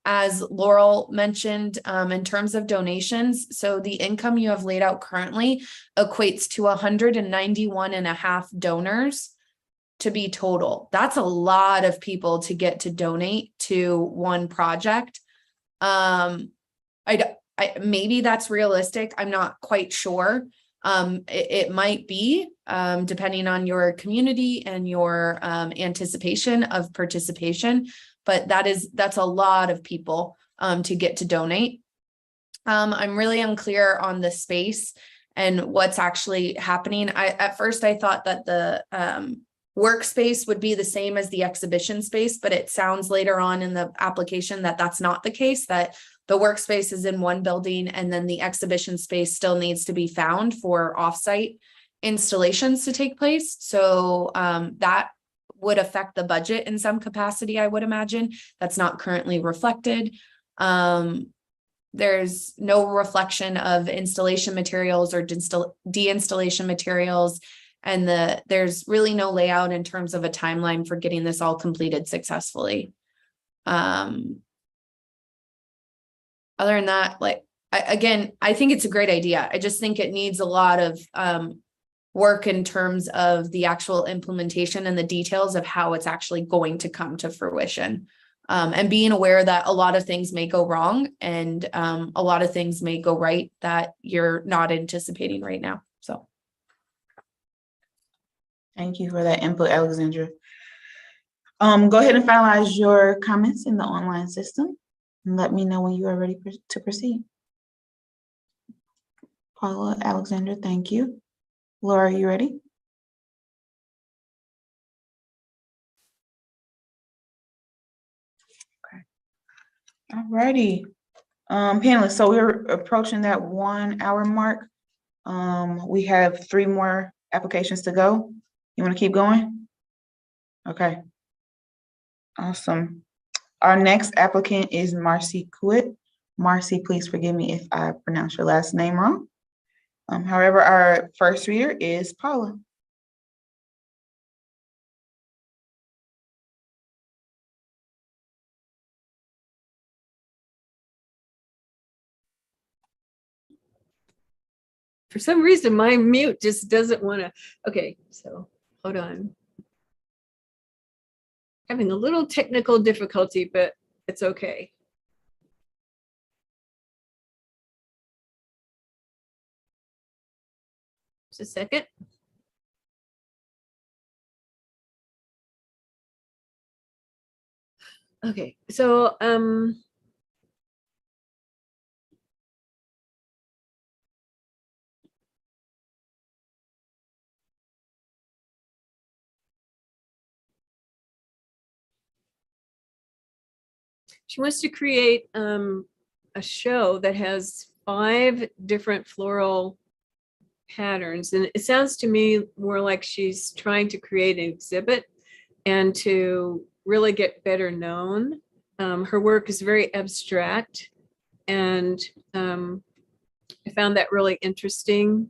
as Laurel mentioned, in terms of donations, so the income you have laid out currently equates to 191.5 donors to be total. That's a lot of people to get to donate to one project. Maybe that's realistic. I'm not quite sure. It might be, depending on your community and your anticipation of participation, but that's a lot of people to get to donate. I'm really unclear on the space and what's actually happening. At first I thought that the workspace would be the same as the exhibition space, but it sounds later on in the application that that's not the case, that the workspace is in one building and then the exhibition space still needs to be found for offsite installations to take place. So that would affect the budget in some capacity, I would imagine. That's not currently reflected. There's no reflection of installation materials or de-installation materials. And there's really no layout in terms of a timeline for getting this all completed successfully. Other than that, I think it's a great idea. I just think it needs a lot of work in terms of the actual implementation and the details of how it's actually going to come to fruition. And being aware that a lot of things may go wrong and a lot of things may go right that you're not anticipating right now. So. Thank you for that input, Alexandra. Go ahead and finalize your comments in the online system and let me know when you are ready to proceed. Paula, Alexandra, thank you. Laura, are you ready? Okay. All righty. Panelists, so we're approaching that 1 hour mark. We have 3 more applications to go. You want to keep going? Okay. Awesome. Our next applicant is Marcie Couet. Marcie, please forgive me if I pronounce your last name wrong. However, our first reader is Paula. For some reason, my mute just doesn't want to. Okay, so hold on. Having a little technical difficulty, but it's okay. Just a second. Okay, so she wants to create a show that has 5 different floral patterns. And it sounds to me more like she's trying to create an exhibit and to really get better known. Her work is very abstract, and I found that really interesting.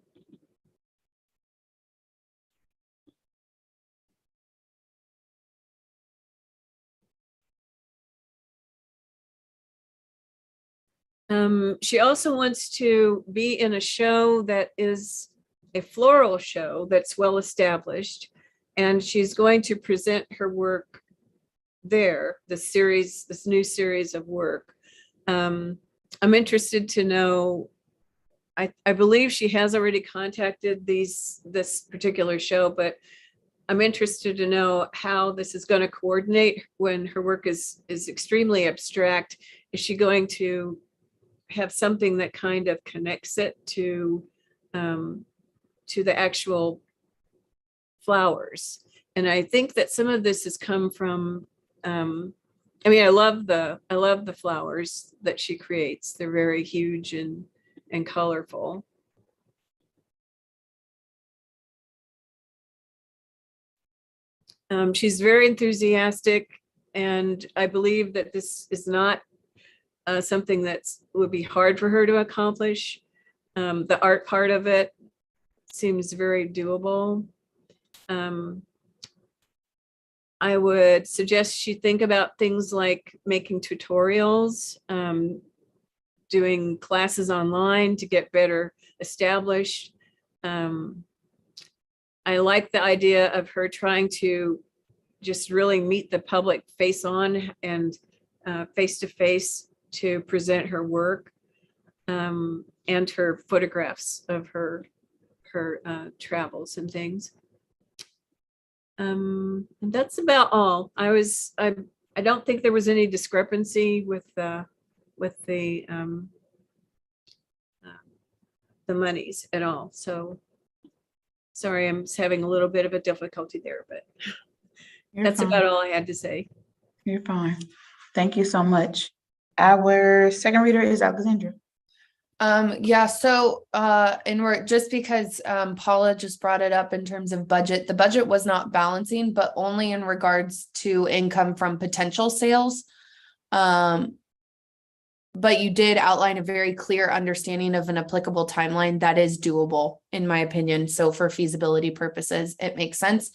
She also wants to be in a show that is a floral show that's well established, and she's going to present her work there, this new series of work. I'm interested to know, I believe she has already contacted this particular show, but I'm interested to know how this is going to coordinate when her work is extremely abstract. Is she going to have something that kind of connects it to to the actual flowers. And I think that some of this has come from, I mean, I love the flowers that she creates. They're very huge and colorful. She's very enthusiastic, and I believe that this is not something that would be hard for her to accomplish. The art part of it seems very doable. I would suggest she think about things like making tutorials, doing classes online to get better established. I like the idea of her trying to just really meet the public face on and face to face to present her work, and her photographs of her travels and things. And that's about all. I don't think there was any discrepancy with the monies at all. So sorry, I'm just having a little bit of a difficulty there, but that's about all I had to say. You're fine. Thank you so much. Our second reader is Alexandra. Yeah, so and we're just because Paula just brought it up in terms of budget, the budget was not balancing, but only in regards to income from potential sales. But you did outline a very clear understanding of an applicable timeline that is doable, in my opinion. So for feasibility purposes, it makes sense.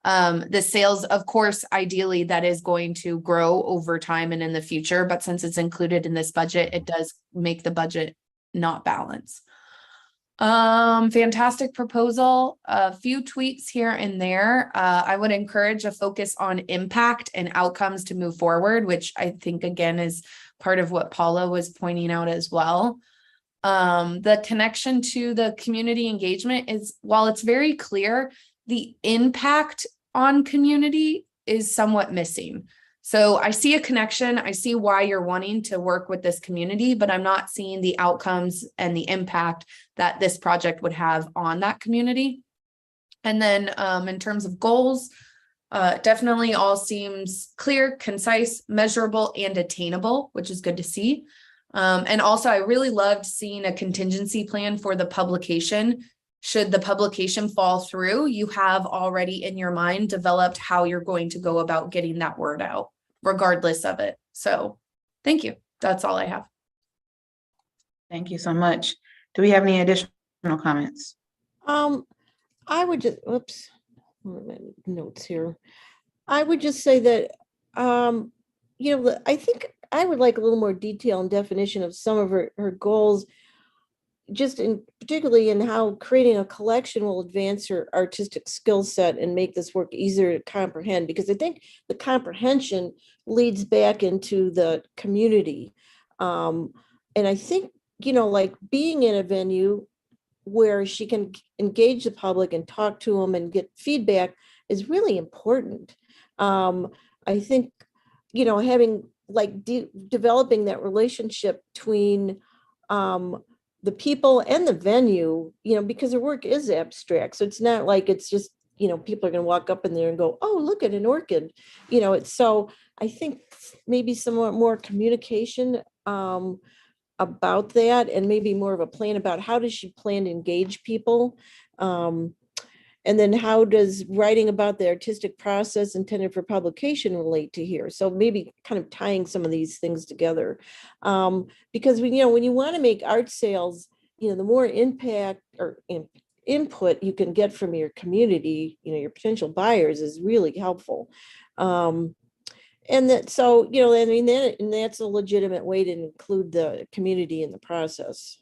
The sales, of course, ideally that is going to grow over time and in the future, but since it's included in this budget, it does make the budget not balance. Fantastic proposal. A few tweaks here and there. I would encourage a focus on impact and outcomes to move forward, which I think again is part of what Paula was pointing out as well. The connection to the community engagement is, while it's very clear, the impact on community is somewhat missing. So I see a connection. I see why you're wanting to work with this community, but I'm not seeing the outcomes and the impact that this project would have on that community. And then in terms of goals, definitely all seems clear, concise, measurable, and attainable, which is good to see. And also I really loved seeing a contingency plan for the publication. Should the publication fall through, you have already in your mind developed how you're going to go about getting that word out, regardless of it. So thank you. That's all I have. Thank you so much. Do we have any additional comments? I would just, oops, notes here. I would just say that, I think I would like a little more detail and definition of some of her goals, just particularly in how creating a collection will advance her artistic skill set and make this work easier to comprehend, because I think the comprehension leads back into the community. And I think, like being in a venue where she can engage the public and talk to them and get feedback is really important. I think, having like developing that relationship between the people and the venue, because her work is abstract. So it's not like it's just, people are going to walk up in there and go, oh, look at an orchid. So I think maybe somewhat more communication about that, and maybe more of a plan about how does she plan to engage people. And then how does writing about the artistic process intended for publication relate to here? So maybe kind of tying some of these things together. Because when you want to make art sales, the more impact or input you can get from your community, your potential buyers is really helpful. And that, so, and that's a legitimate way to include the community in the process.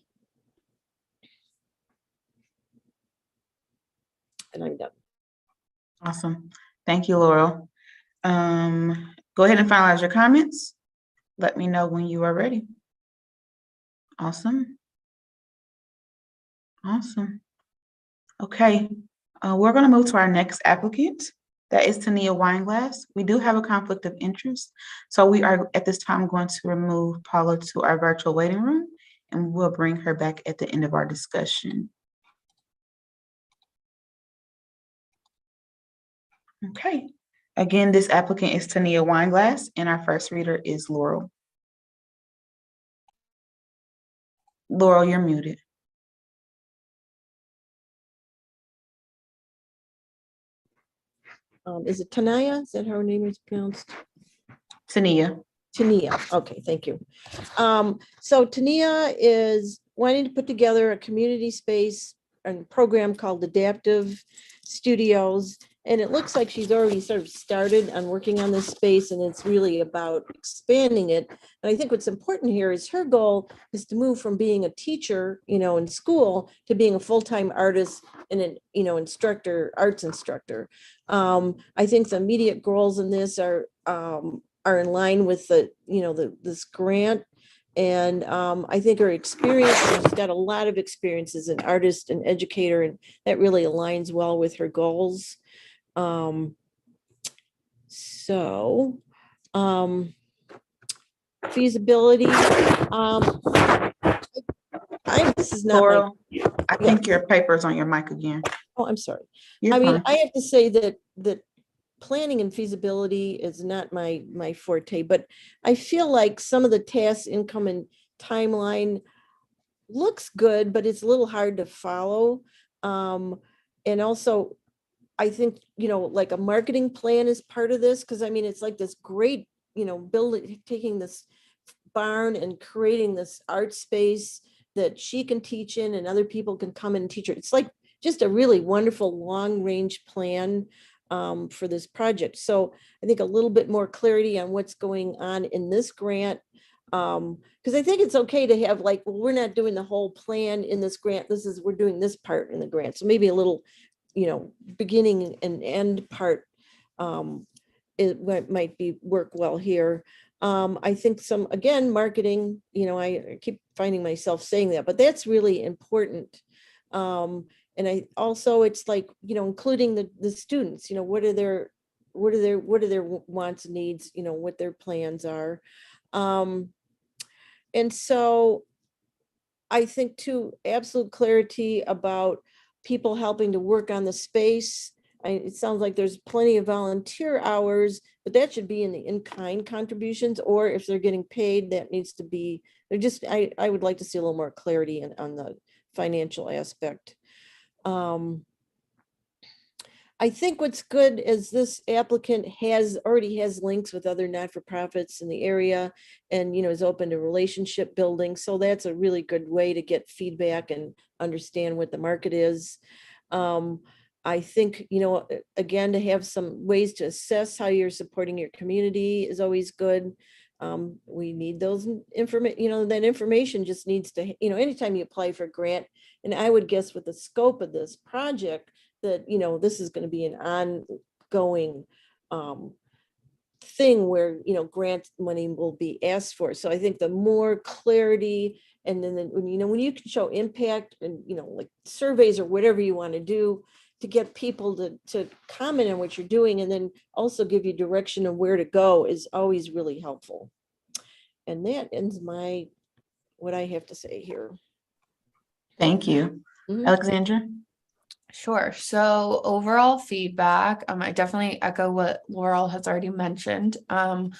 And I'm done. Awesome. Thank you, Laurel. Go ahead and finalize your comments. Let me know when you are ready. Awesome. Awesome. Okay. We're going to move to our next applicant. That is Tania Wineglass. We do have a conflict of interest, so we are at this time going to remove Paula to our virtual waiting room, and we'll bring her back at the end of our discussion. Okay. Again, this applicant is Tania Wineglass, and our first reader is Laurel. Laurel, you're muted. Is it Tania? Is that how her name is pronounced? Tania. Tania. Okay, thank you. So Tania is wanting to put together a community space and program called Adaptive Studios. And it looks like she's already sort of started on working on this space, and it's really about expanding it. And I think what's important here is her goal is to move from being a teacher, in school to being a full-time artist and an, arts instructor. I think the immediate goals in this are in line with this grant. And I think her experience, she's got a lot of experience as an artist and educator, and that really aligns well with her goals. Feasibility. This is not Laurel, I think your paper's on your mic again. Oh, I'm sorry. You're I mean, fine. I have to say that planning and feasibility is not my forte, but I feel like some of the tasks, income, and timeline looks good, but it's a little hard to follow. And also, I think, like a marketing plan is part of this, because I mean, it's like this great, building, taking this barn and creating this art space that she can teach in and other people can come in and teach her. It's like just a really wonderful long range plan for this project. So I think a little bit more clarity on what's going on in this grant. Because I think it's okay to have like, well, we're not doing the whole plan in this grant. We're doing this part in the grant. So maybe a little, beginning and end part it might work well here. I think again, marketing, I keep finding myself saying that, but that's really important. And I also, it's like, including the students, what are their wants and needs, what their plans are. And so I think too, absolute clarity about people helping to work on the space. It sounds like there's plenty of volunteer hours, but that should be in the in-kind contributions, or if they're getting paid, that needs to be, I would like to see a little more clarity on the financial aspect. I think what's good is this applicant already has links with other not-for-profits in the area and, is open to relationship building. So that's a really good way to get feedback and understand what the market is. I think, again, to have some ways to assess how you're supporting your community is always good. We need those information, that information just needs to, anytime you apply for a grant, and I would guess with the scope of this project that, this is going to be an ongoing thing where, grant money will be asked for. So I think the more clarity, and then when you can show impact and, like surveys or whatever you want to do to get people to comment on what you're doing, and then also give you direction of where to go is always really helpful. And that ends what I have to say here. Thank you. Mhm. Alexandra? Sure. So overall feedback, I definitely echo what Laurel has already mentioned. I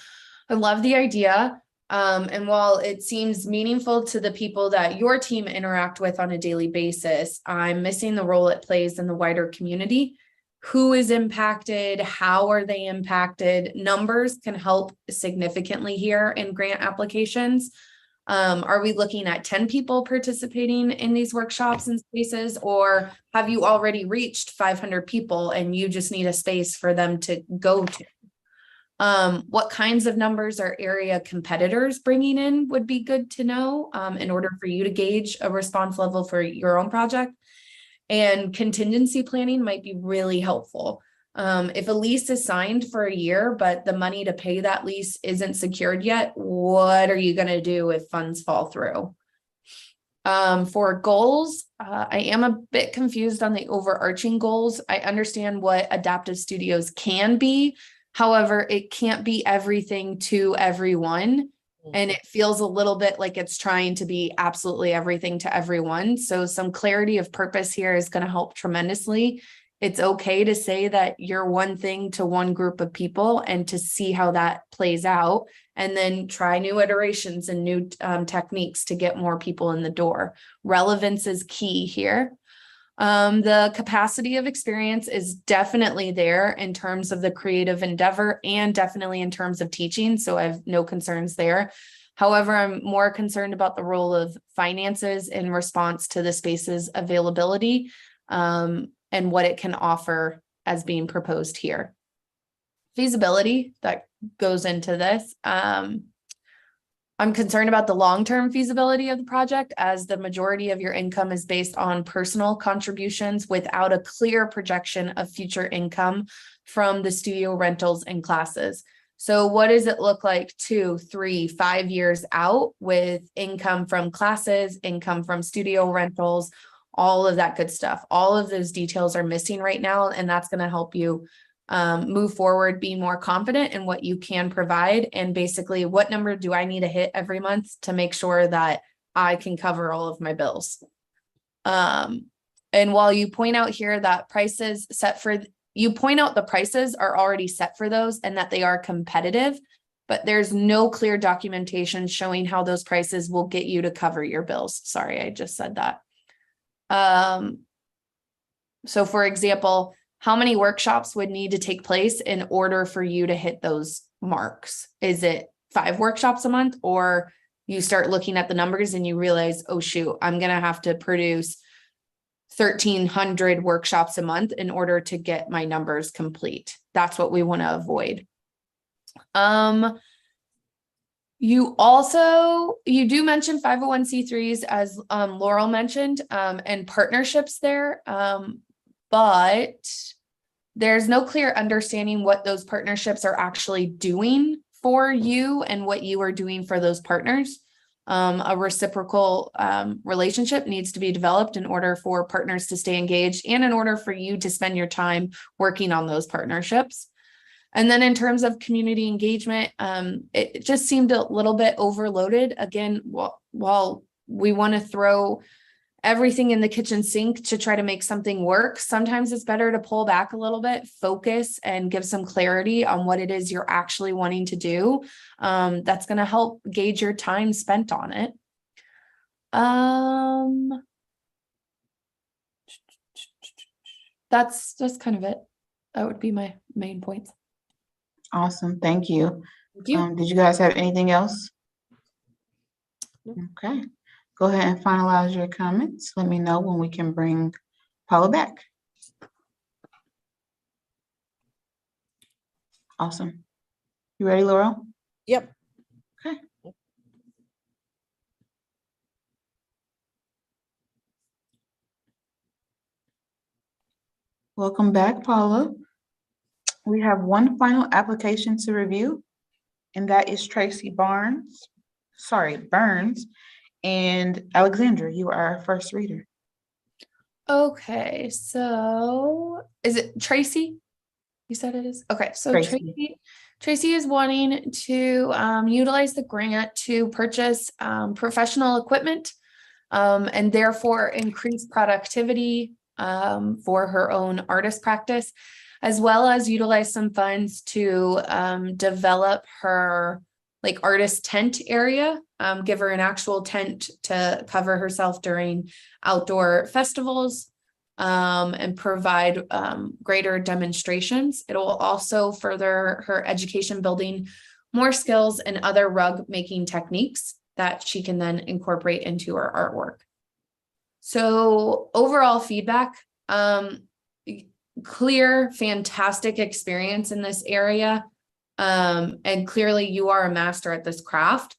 love the idea. And while it seems meaningful to the people that your team interact with on a daily basis, I'm missing the role it plays in the wider community. Who is impacted? How are they impacted? Numbers can help significantly here in grant applications. Are we looking at 10 people participating in these workshops and spaces, or have you already reached 500 people and you just need a space for them to go to? What kinds of numbers are area competitors bringing in would be good to know in order for you to gauge a response level for your own project. And contingency planning might be really helpful. If a lease is signed for a year, but the money to pay that lease isn't secured yet, what are you going to do if funds fall through? For goals, I am a bit confused on the overarching goals. I understand what adaptive studios can be. However, it can't be everything to everyone. And it feels a little bit like it's trying to be absolutely everything to everyone. So some clarity of purpose here is going to help tremendously It's okay to say that you're one thing to one group of people and to see how that plays out, and then try new iterations and new techniques to get more people in the door. Relevance is key here. The capacity of experience is definitely there in terms of the creative endeavor and definitely in terms of teaching. So I have no concerns there. However, I'm more concerned about the role of finances in response to the space's availability, and what it can offer as being proposed here. Feasibility that goes into this. I'm concerned about the long-term feasibility of the project, as the majority of your income is based on personal contributions without a clear projection of future income from the studio rentals and classes. So what does it look like 2, 3, 5 years out with income from classes, income from studio rentals, all of that good stuff? All of those details are missing right now, and that's going to help you move forward, be more confident in what you can provide, and basically what number do I need to hit every month to make sure that I can cover all of my bills. And while you point out here that prices set for, you point out the prices are already set for those and that they are competitive, but there's no clear documentation showing how those prices will get you to cover your bills. Sorry, I just said that. So for example, how many workshops would need to take place in order for you to hit those marks? Is it 5 workshops a month, or you start looking at the numbers and you realize, oh shoot, I'm going to have to produce 1,300 workshops a month in order to get my numbers complete? That's what we want to avoid. You do mention 501c3s, as Laurel mentioned, and partnerships there. But there's no clear understanding what those partnerships are actually doing for you and what you are doing for those partners. A reciprocal relationship needs to be developed in order for partners to stay engaged and in order for you to spend your time working on those partnerships. And then in terms of community engagement, it just seemed a little bit overloaded. Again, while we want to throw everything in the kitchen sink to try to make something work, sometimes it's better to pull back a little bit, focus, and give some clarity on what it is you're actually wanting to do. That's going to help gauge your time spent on it. That's kind of it. That would be my main points. Awesome, thank you. Thank you. Did you guys have anything else? No. Okay, go ahead and finalize your comments. Let me know when we can bring Paula back. Awesome. You ready, Laurel? Yep. Okay. Welcome back, Paula. We have one final application to review, and that is Tracy Burns. And Alexandra, you are our first reader. Okay, so is it Tracy? You said it is? Okay, so Tracy is wanting to utilize the grant to purchase professional equipment and therefore increase productivity for her own artist practice, as well as utilize some funds to develop her artist tent area, give her an actual tent to cover herself during outdoor festivals, and provide greater demonstrations. It will also further her education, building more skills and other rug making techniques that she can then incorporate into her artwork. So overall feedback, clear, fantastic experience in this area. And clearly you are a master at this craft.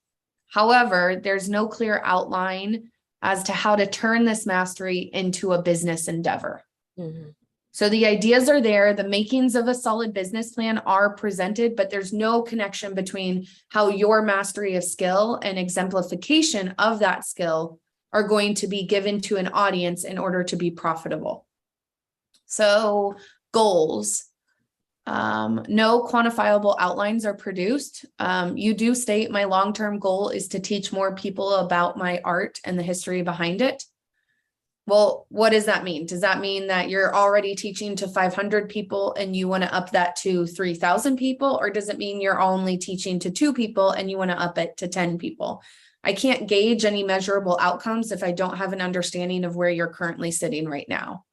However, there's no clear outline as to how to turn this mastery into a business endeavor. Mm-hmm. So the ideas are there, the makings of a solid business plan are presented, but there's no connection between how your mastery of skill and exemplification of that skill are going to be given to an audience in order to be profitable. So goals. No quantifiable outlines are produced. You do state my long-term goal is to teach more people about my art and the history behind it. Well, what does that mean? Does that mean that you're already teaching to 500 people and you want to up that to 3,000 people? Or does it mean you're only teaching to 2 people and you want to up it to 10 people? I can't gauge any measurable outcomes if I don't have an understanding of where you're currently sitting right now.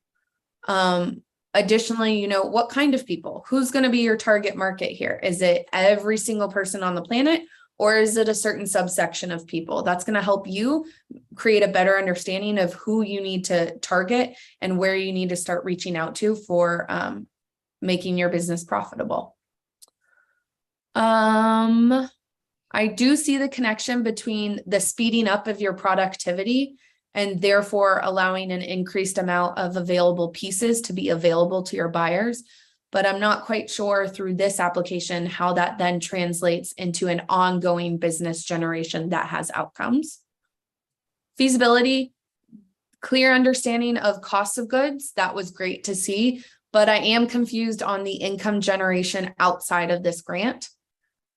Additionally, what kind of people? Who's going to be your target market here? Is it every single person on the planet? Or is it a certain subsection of people? That's going to help you create a better understanding of who you need to target and where you need to start reaching out to for making your business profitable. I do see the connection between the speeding up of your productivity and therefore allowing an increased amount of available pieces to be available to your buyers. But I'm not quite sure through this application how that then translates into an ongoing business generation that has outcomes. Feasibility, clear understanding of cost of goods, that was great to see, but I am confused on the income generation outside of this grant.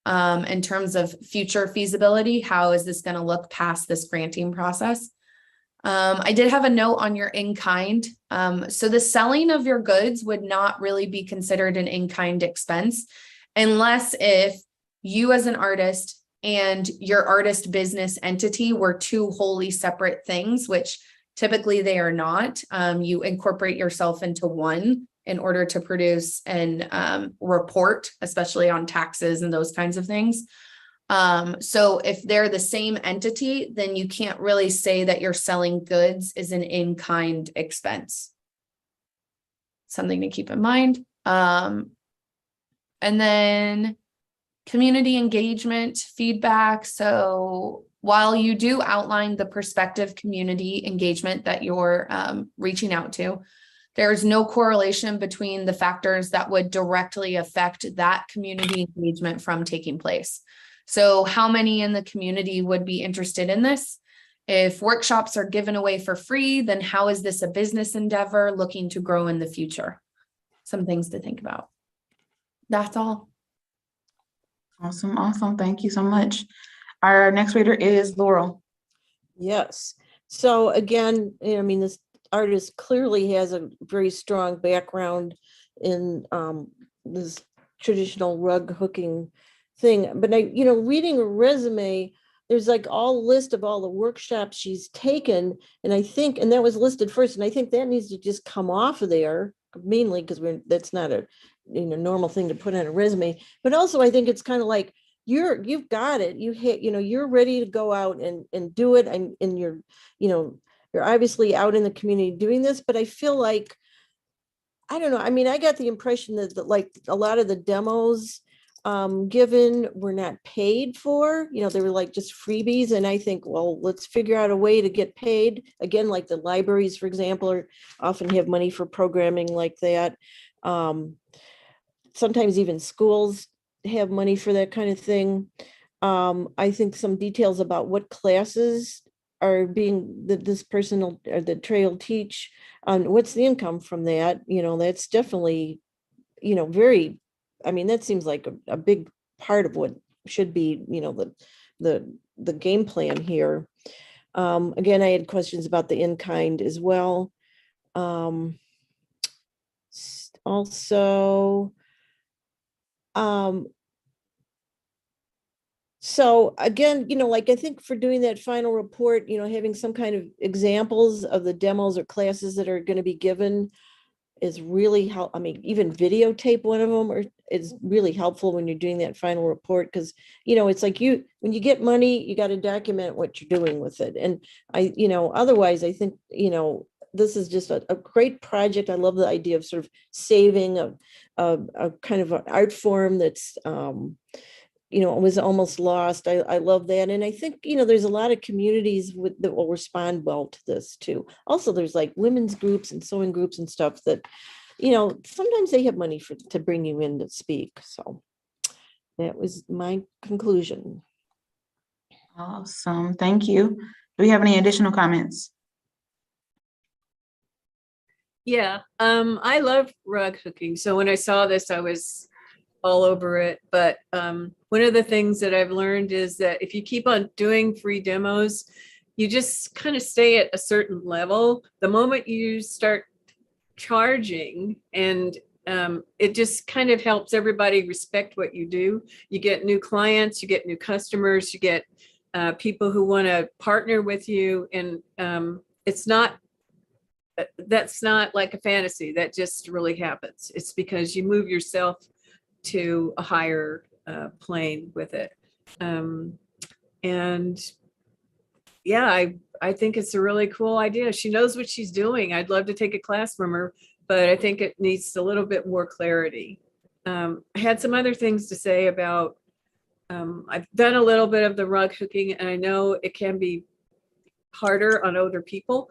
In terms of future feasibility, how is this going to look past this granting process? I did have a note on your in-kind. So the selling of your goods would not really be considered an in-kind expense unless if you as an artist and your artist business entity were 2 wholly separate things, which typically they are not. You incorporate yourself into one in order to produce an report, especially on taxes and those kinds of things. So if they're the same entity, then you can't really say that you're selling goods is an in-kind expense. Something to keep in mind. And then community engagement, feedback. So while you do outline the prospective community engagement that you're reaching out to, there's no correlation between the factors that would directly affect that community engagement from taking place. So how many in the community would be interested in this? If workshops are given away for free, then how is this a business endeavor looking to grow in the future? Some things to think about. That's all. Awesome, awesome. Thank you so much. Our next reader is Laurel. Yes. So again, I mean, this artist clearly has a very strong background in this traditional rug hooking thing. But reading a resume, there's like all list of all the workshops she's taken. And that was listed first. And I think that needs to just come off of there, mainly because that's not a normal thing to put on a resume. But also I think it's kind of like you've got it. You're ready to go out and do it. And you're obviously out in the community doing this, but I feel like, I don't know. I mean, I got the impression that like a lot of the demos given were not paid for, they were like just freebies. And I think, well, let's figure out a way to get paid. Again, like the libraries, for example, often have money for programming like that. Sometimes even schools have money for that kind of thing. I think some details about what classes are being that this person or the trail teach, what's the income from that? That's definitely, very, I mean, that seems like a big part of what should be, the game plan here. Again, I had questions about the in-kind as well. Also, so again, like I think for doing that final report, having some kind of examples of the demos or classes that are going to be given is really helpful. I mean, even videotape one of them is really helpful when you're doing that final report, because it's like when you get money, you got to document what you're doing with it. And otherwise I think this is just a great project. I love the idea of sort of saving a kind of an art form that's was almost lost. I love that. And I think, there's a lot of communities that will respond well to this too. Also, there's like women's groups and sewing groups and stuff that, sometimes they have money to bring you in to speak. So that was my conclusion. Awesome. Thank you. Do we have any additional comments? Yeah, I love rug hooking. So when I saw this, I was all over it. But one of the things that I've learned is that if you keep on doing free demos, you just kind of stay at a certain level. The moment you start charging, and it just kind of helps everybody respect what you do. You get new clients, you get new customers, you get people who want to partner with you. And that's not like a fantasy. That just really happens. It's because you move yourself to a higher plane with it. And yeah, I think it's a really cool idea. She knows what she's doing. I'd love to take a class from her, but I think it needs a little bit more clarity. I had some other things to say about, I've done a little bit of the rug hooking, and I know it can be harder on older people.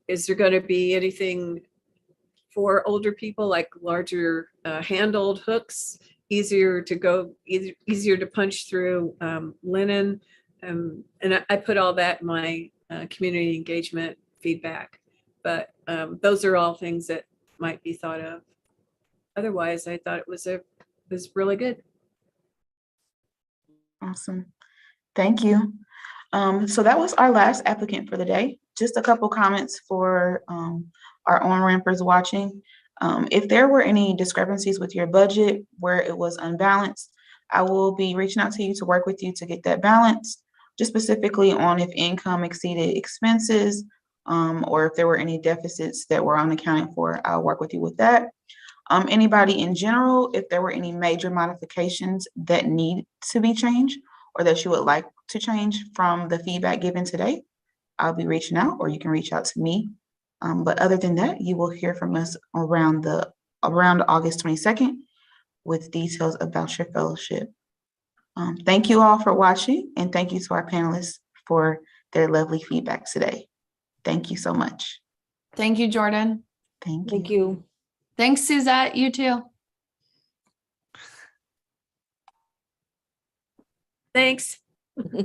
Is there going to be anything for older people, like larger handled hooks, easier to punch through linen? And I put all that in my community engagement feedback, but those are all things that might be thought of. Otherwise, I thought it was really good. Awesome. Thank you. So that was our last applicant for the day. Just a couple comments for our on-rampers watching. If there were any discrepancies with your budget where it was unbalanced, I will be reaching out to you to work with you to get that balance, just specifically on if income exceeded expenses, or if there were any deficits that were unaccounted for. I'll work with you with that. Anybody in general, if there were any major modifications that need to be changed or that you would like to change from the feedback given today, I'll be reaching out, or you can reach out to me. But other than that, you will hear from us around August 22nd with details about your fellowship. Thank you all for watching, and thank you to our panelists for their lovely feedback today. Thank you so much. Thank you, Jordan. Thank you. Thanks, Suzette. You too. Thanks.